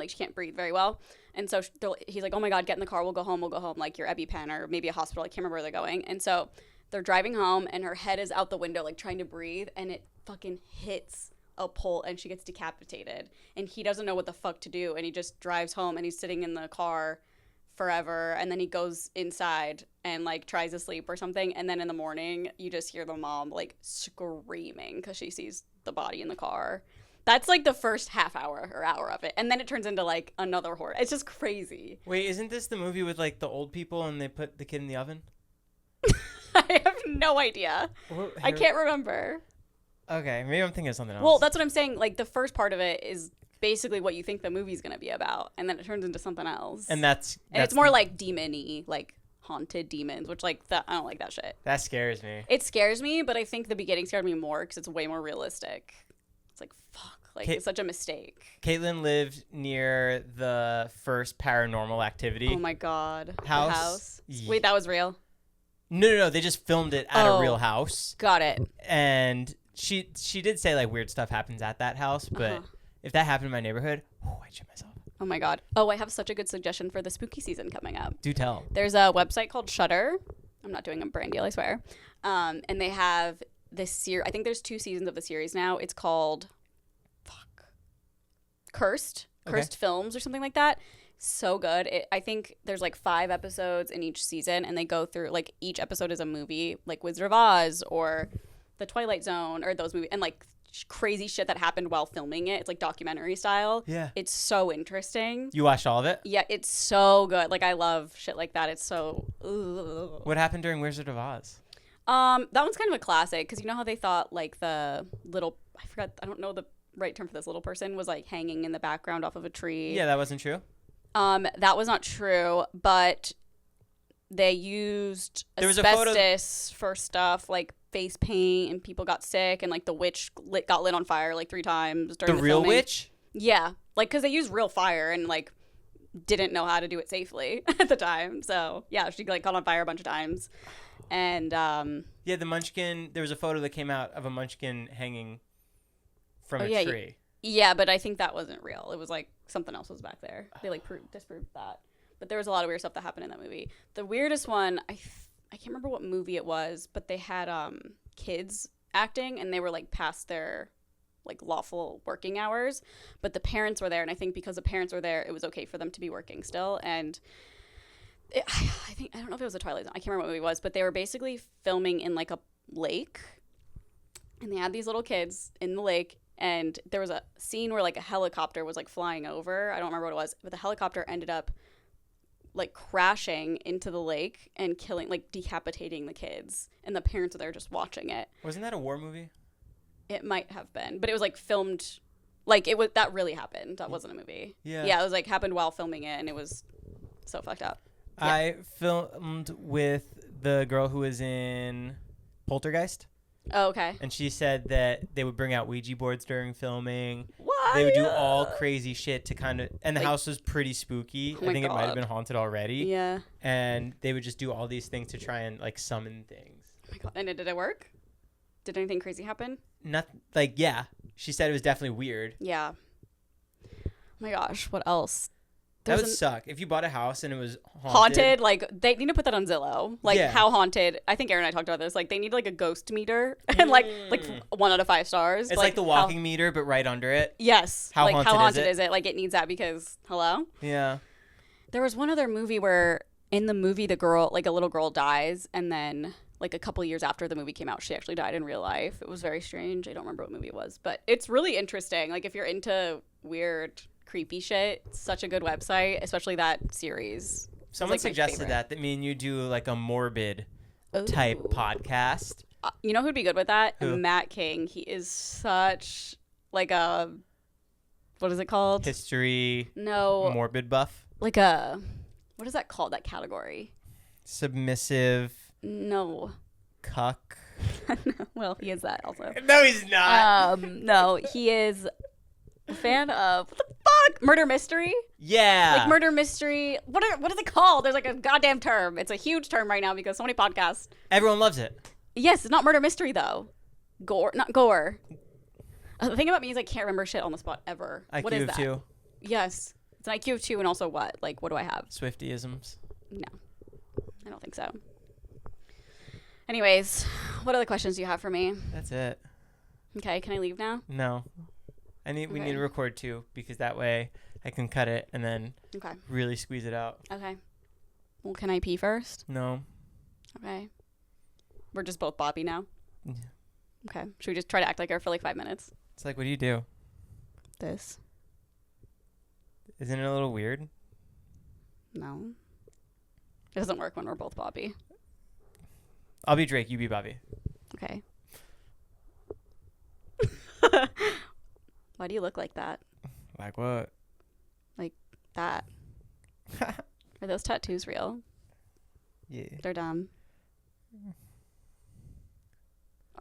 [SPEAKER 2] she can't breathe very well, and so he's like, oh my god, get in the car, we'll go home, like your EpiPen or maybe a hospital, I can't remember where they're going, and so they're driving home and her head is out the window like trying to breathe and it fucking hits a pole and she gets decapitated and he doesn't know what the fuck to do and he just drives home and he's sitting in the car forever and then he goes inside and like tries to sleep or something and then in the morning you just hear the mom like screaming because she sees the body in the car. That's like the first half hour or hour of it and then it turns into like another horror. It's just crazy.
[SPEAKER 1] Wait, isn't this the movie with like the old people and they put the kid in the oven?
[SPEAKER 2] I have no idea. I can't remember.
[SPEAKER 1] Okay, maybe I'm thinking of something else.
[SPEAKER 2] Well, that's what I'm saying. Like, the first part of it is basically what you think the movie's going to be about, and then it turns into something else.
[SPEAKER 1] And that's
[SPEAKER 2] it's more like demon-y, like haunted demons, which, like, I don't like that shit.
[SPEAKER 1] That scares me.
[SPEAKER 2] It scares me, but I think the beginning scared me more because it's way more realistic. It's like, fuck. Like, it's such a mistake.
[SPEAKER 1] Caitlin lived near the first Paranormal Activity.
[SPEAKER 2] Oh, my God.
[SPEAKER 1] House.
[SPEAKER 2] The house.
[SPEAKER 1] Yeah.
[SPEAKER 2] Wait, that was real?
[SPEAKER 1] No. They just filmed it at a real house.
[SPEAKER 2] Got it.
[SPEAKER 1] And she did say like weird stuff happens at that house, but if that happened in my neighborhood, I'd shit myself.
[SPEAKER 2] Oh my god. Oh, I have such a good suggestion for the spooky season coming up.
[SPEAKER 1] Do tell.
[SPEAKER 2] There's a website called Shudder. I'm not doing a brand deal, I swear. And they have this series. I think there's 2 seasons of the series now. It's called Cursed Films or something like that. So good. I think there's like 5 episodes in each season and they go through like each episode is a movie like Wizard of Oz or The Twilight Zone or those movies and like crazy shit that happened while filming it. It's like documentary style. Yeah. It's so interesting.
[SPEAKER 1] You watched all of it?
[SPEAKER 2] Yeah, it's so good. Like I love shit like that. It's so
[SPEAKER 1] What happened during Wizard of Oz?
[SPEAKER 2] That one's kind of a classic because you know how they thought like the little I don't know the right term for this little person was like hanging in the background off of a tree.
[SPEAKER 1] Yeah, that wasn't true.
[SPEAKER 2] That was not true, but they used asbestos for stuff like face paint, and people got sick, and like the witch got lit on fire like 3 times during the
[SPEAKER 1] real
[SPEAKER 2] filming.
[SPEAKER 1] Witch?
[SPEAKER 2] Yeah, like because they used real fire and like didn't know how to do it safely at the time. So yeah, she like caught on fire a bunch of times, and
[SPEAKER 1] yeah, the Munchkin. There was a photo that came out of a Munchkin hanging from a tree.
[SPEAKER 2] Yeah, but I think that wasn't real. It was like something else was back there. They like disproved that. But there was a lot of weird stuff that happened in that movie. The weirdest one, I can't remember what movie it was, but they had kids acting and they were like past their like lawful working hours, but the parents were there, and I think because the parents were there, it was okay for them to be working still. And I don't know if it was a Twilight Zone, I can't remember what movie it was, but they were basically filming in like a lake, and they had these little kids in the lake, and there was a scene where like a helicopter was like flying over. I don't remember what it was, but the helicopter ended up like crashing into the lake and killing, like decapitating the kids, and the parents were there just watching it.
[SPEAKER 1] Wasn't that a war movie?
[SPEAKER 2] It might have been, but it was like filmed, like it was, that really happened. That wasn't a movie. Yeah, it was like happened while filming it, and it was so fucked up. Yeah.
[SPEAKER 1] I filmed with the girl who was in Poltergeist.
[SPEAKER 2] Oh, okay.
[SPEAKER 1] And she said that they would bring out Ouija boards during filming.
[SPEAKER 2] What?
[SPEAKER 1] They would do all crazy shit to kind of... And the
[SPEAKER 2] like,
[SPEAKER 1] house was pretty spooky.
[SPEAKER 2] Oh
[SPEAKER 1] I think
[SPEAKER 2] God.
[SPEAKER 1] it might have been haunted already.
[SPEAKER 2] Yeah.
[SPEAKER 1] And they would just do all these things to try and, like, summon things.
[SPEAKER 2] Oh my God. And did it work? Did anything crazy happen?
[SPEAKER 1] Not... Like, yeah. She said it was definitely weird.
[SPEAKER 2] Yeah. Oh my gosh. What else?
[SPEAKER 1] That would suck. If you bought a house and it was haunted.
[SPEAKER 2] Like, they need to put that on Zillow. Like,
[SPEAKER 1] Yeah.
[SPEAKER 2] how haunted. I think Aaron and I talked about this. Like, they need, like, a ghost meter. And, like 1 out of 5 stars.
[SPEAKER 1] It's like the walking meter, but right under it.
[SPEAKER 2] Yes.
[SPEAKER 1] How
[SPEAKER 2] like,
[SPEAKER 1] haunted
[SPEAKER 2] how haunted
[SPEAKER 1] is
[SPEAKER 2] is it? Like, it needs that because, hello?
[SPEAKER 1] Yeah.
[SPEAKER 2] There was one other movie where, in the movie, the girl, like, a little girl dies. And then, like, a couple years after the movie came out, she actually died in real life. It was very strange. I don't remember what movie it was. But it's really interesting. Like, if you're into weird... creepy shit, such a good website, especially that series.
[SPEAKER 1] Someone
[SPEAKER 2] like
[SPEAKER 1] suggested that me and you do like a morbid type podcast.
[SPEAKER 2] You know who'd be good with that?
[SPEAKER 1] Who?
[SPEAKER 2] Matt King. He is such like a, what is it called?
[SPEAKER 1] History.
[SPEAKER 2] No.
[SPEAKER 1] Morbid buff.
[SPEAKER 2] Like a, what is that called? That category?
[SPEAKER 1] Submissive.
[SPEAKER 2] No.
[SPEAKER 1] Cuck.
[SPEAKER 2] Well, he is that also.
[SPEAKER 1] No, he's not.
[SPEAKER 2] No, he is a fan of, what the fuck? Murder mystery?
[SPEAKER 1] Yeah.
[SPEAKER 2] Like murder mystery. What is it called? There's like a goddamn term. It's a huge term right now because so many podcasts.
[SPEAKER 1] Everyone loves it.
[SPEAKER 2] Yes, it's not murder mystery though. Gore, not gore. The thing about me is I can't remember shit on the spot ever.
[SPEAKER 1] IQ
[SPEAKER 2] what is
[SPEAKER 1] of
[SPEAKER 2] that?
[SPEAKER 1] 2.
[SPEAKER 2] Yes. It's an IQ of 2 and also what? Like, what do I have?
[SPEAKER 1] Swiftyisms.
[SPEAKER 2] No. I don't think so. Anyways, what other questions do you have for me?
[SPEAKER 1] That's it.
[SPEAKER 2] Okay, can I leave now?
[SPEAKER 1] No. We need to record 2 because that way I can cut it and then really squeeze it out.
[SPEAKER 2] Okay. Well, can I pee first?
[SPEAKER 1] No.
[SPEAKER 2] Okay. We're just both Bobbi now?
[SPEAKER 1] Yeah.
[SPEAKER 2] Okay. Should we just try to act like her for like 5 minutes?
[SPEAKER 1] It's like, what do you do?
[SPEAKER 2] This.
[SPEAKER 1] Isn't it a little weird?
[SPEAKER 2] No. It doesn't work when we're both Bobbi.
[SPEAKER 1] I'll be Drake, you be Bobby.
[SPEAKER 2] Okay. Why do you look like that?
[SPEAKER 1] Like what?
[SPEAKER 2] Like that. Are those tattoos real?
[SPEAKER 1] Yeah.
[SPEAKER 2] They're dumb.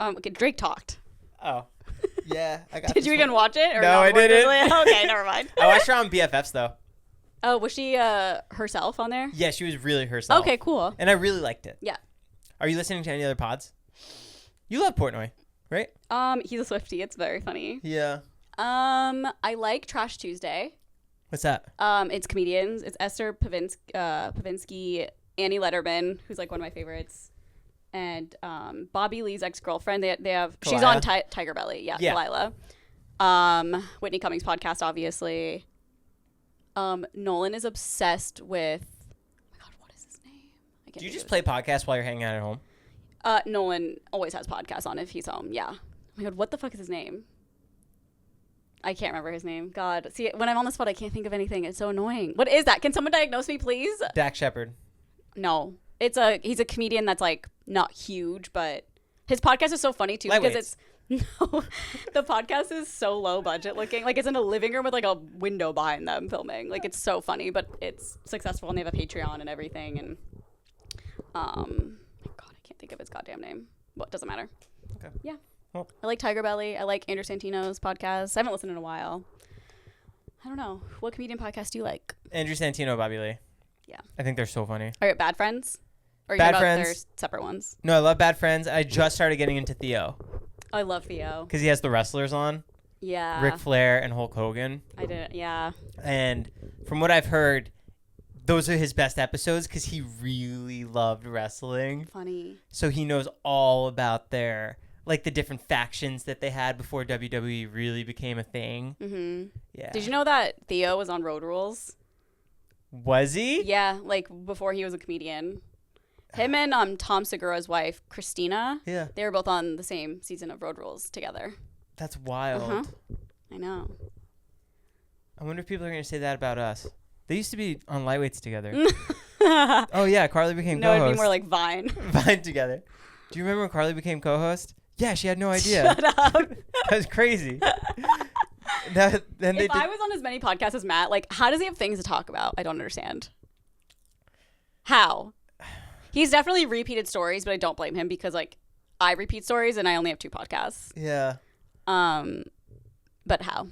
[SPEAKER 2] Okay, Drake talked.
[SPEAKER 1] Oh. Yeah, I got
[SPEAKER 2] Did you even watch it? Or
[SPEAKER 1] No, I didn't.
[SPEAKER 2] Okay, never mind.
[SPEAKER 1] I watched her on BFFs though.
[SPEAKER 2] Oh, was she herself on there?
[SPEAKER 1] Yeah, she was really herself.
[SPEAKER 2] Okay, cool.
[SPEAKER 1] And I really liked it.
[SPEAKER 2] Yeah.
[SPEAKER 1] Are you listening to any other pods? You love Portnoy, right?
[SPEAKER 2] He's a Swiftie. It's very funny.
[SPEAKER 1] Yeah.
[SPEAKER 2] I like Trash Tuesday.
[SPEAKER 1] What's that?
[SPEAKER 2] It's comedians. It's Esther Pavinsky, Annie Letterman, who's like one of my favorites, and Bobby Lee's ex-girlfriend. They have
[SPEAKER 1] Kalila.
[SPEAKER 2] She's on Tiger Belly. Yeah, Kalila. Whitney Cummings podcast, obviously. Nolan is obsessed with. Oh my God, what is his name?
[SPEAKER 1] Do you just play podcasts while you're hanging out at home?
[SPEAKER 2] Nolan always has podcasts on if he's home. Yeah. Oh my God, what the fuck is his name? I can't remember his name. God. See, when I'm on the spot, I can't think of anything. It's so annoying. What is that? Can someone diagnose me, please?
[SPEAKER 1] Dak Shepard.
[SPEAKER 2] No. He's a comedian that's like not huge, but his podcast is so funny too because it's the podcast is so low budget looking. Like it's in a living room with like a window behind them filming. Like it's so funny, but it's successful and they have a Patreon and everything. And God, I can't think of his goddamn name. Well, it doesn't matter.
[SPEAKER 1] Okay.
[SPEAKER 2] Yeah.
[SPEAKER 1] Well.
[SPEAKER 2] I like Tiger Belly. I like Andrew Santino's podcast. I haven't listened in a while. I don't know. What comedian podcast do you like?
[SPEAKER 1] Andrew Santino, Bobby Lee.
[SPEAKER 2] Yeah.
[SPEAKER 1] I think they're so funny.
[SPEAKER 2] Are you Bad Friends? Or are you
[SPEAKER 1] Bad
[SPEAKER 2] about
[SPEAKER 1] Friends.
[SPEAKER 2] their separate ones?
[SPEAKER 1] No, I love Bad Friends. I just started getting into Theo.
[SPEAKER 2] I love Theo.
[SPEAKER 1] Because he has the wrestlers on.
[SPEAKER 2] Yeah.
[SPEAKER 1] Ric Flair and Hulk Hogan.
[SPEAKER 2] I did. Yeah.
[SPEAKER 1] And from what I've heard, those are his best episodes because he really loved wrestling.
[SPEAKER 2] Funny.
[SPEAKER 1] So he knows all about their like the different factions that they had before WWE really became a thing.
[SPEAKER 2] Mm-hmm.
[SPEAKER 1] Yeah.
[SPEAKER 2] Did you know that Theo was on Road Rules?
[SPEAKER 1] Was he?
[SPEAKER 2] Yeah, like before he was a comedian. Him and Tom Segura's wife, Christina.
[SPEAKER 1] Yeah.
[SPEAKER 2] They were both on the same season of Road Rules together.
[SPEAKER 1] That's wild.
[SPEAKER 2] I know.
[SPEAKER 1] I wonder if people are going to say that about us. They used to be on Lightweights together. Oh, yeah. Carly became co-host.
[SPEAKER 2] No, it'd be more like Vine.
[SPEAKER 1] Vine together. Do you remember when Carly became co-host? Yeah, she had no idea.
[SPEAKER 2] Shut up.
[SPEAKER 1] That was crazy.
[SPEAKER 2] If I was on as many podcasts as Matt, like, how does he have things to talk about? I don't understand. How? He's definitely repeated stories, but I don't blame him because, like, I repeat stories and I only have 2 podcasts.
[SPEAKER 1] Yeah.
[SPEAKER 2] But how?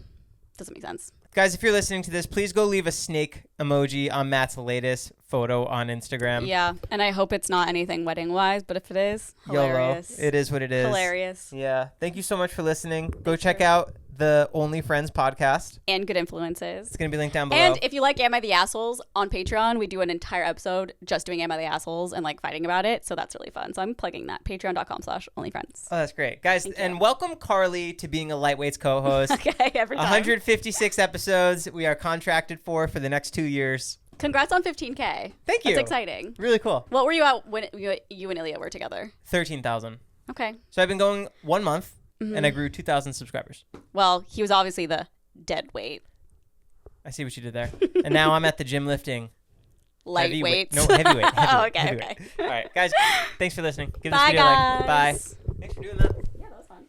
[SPEAKER 2] Doesn't make sense.
[SPEAKER 1] Guys, if you're listening to this, please go leave a snake emoji on Matt's latest photo on Instagram.
[SPEAKER 2] Yeah, and I hope it's not anything wedding-wise, but if it is, hilarious.
[SPEAKER 1] YOLO. It is what it is.
[SPEAKER 2] Hilarious.
[SPEAKER 1] Yeah. Thank you so much for listening. Go check out the Only Friends podcast.
[SPEAKER 2] And Good Influences.
[SPEAKER 1] It's going to be linked down below.
[SPEAKER 2] And if you like Am I the Assholes, on Patreon, we do an entire episode just doing Am I the Assholes and, like, fighting about it. So that's really fun. So I'm plugging that. Patreon.com/onlyfriends.
[SPEAKER 1] Oh, that's great. Guys, and welcome Carly to being a Lightweights co-host.
[SPEAKER 2] Okay, every time.
[SPEAKER 1] 156 episodes we are contracted for the next 2 years.
[SPEAKER 2] Congrats on 15K.
[SPEAKER 1] Thank you.
[SPEAKER 2] That's exciting.
[SPEAKER 1] Really cool.
[SPEAKER 2] What were you at when you and Ilya were together?
[SPEAKER 1] 13,000.
[SPEAKER 2] Okay.
[SPEAKER 1] So I've been going 1 month, and I grew 2,000 subscribers.
[SPEAKER 2] Well, he was obviously the dead weight.
[SPEAKER 1] I see what you did there. And now I'm at the gym lifting.
[SPEAKER 2] Lightweights.
[SPEAKER 1] No, heavyweight.
[SPEAKER 2] Oh, okay,
[SPEAKER 1] heavyweight.
[SPEAKER 2] okay.
[SPEAKER 1] All right, guys, thanks for listening. Give
[SPEAKER 2] Bye,
[SPEAKER 1] this video a like.
[SPEAKER 2] guys.
[SPEAKER 1] Bye. Thanks for doing that.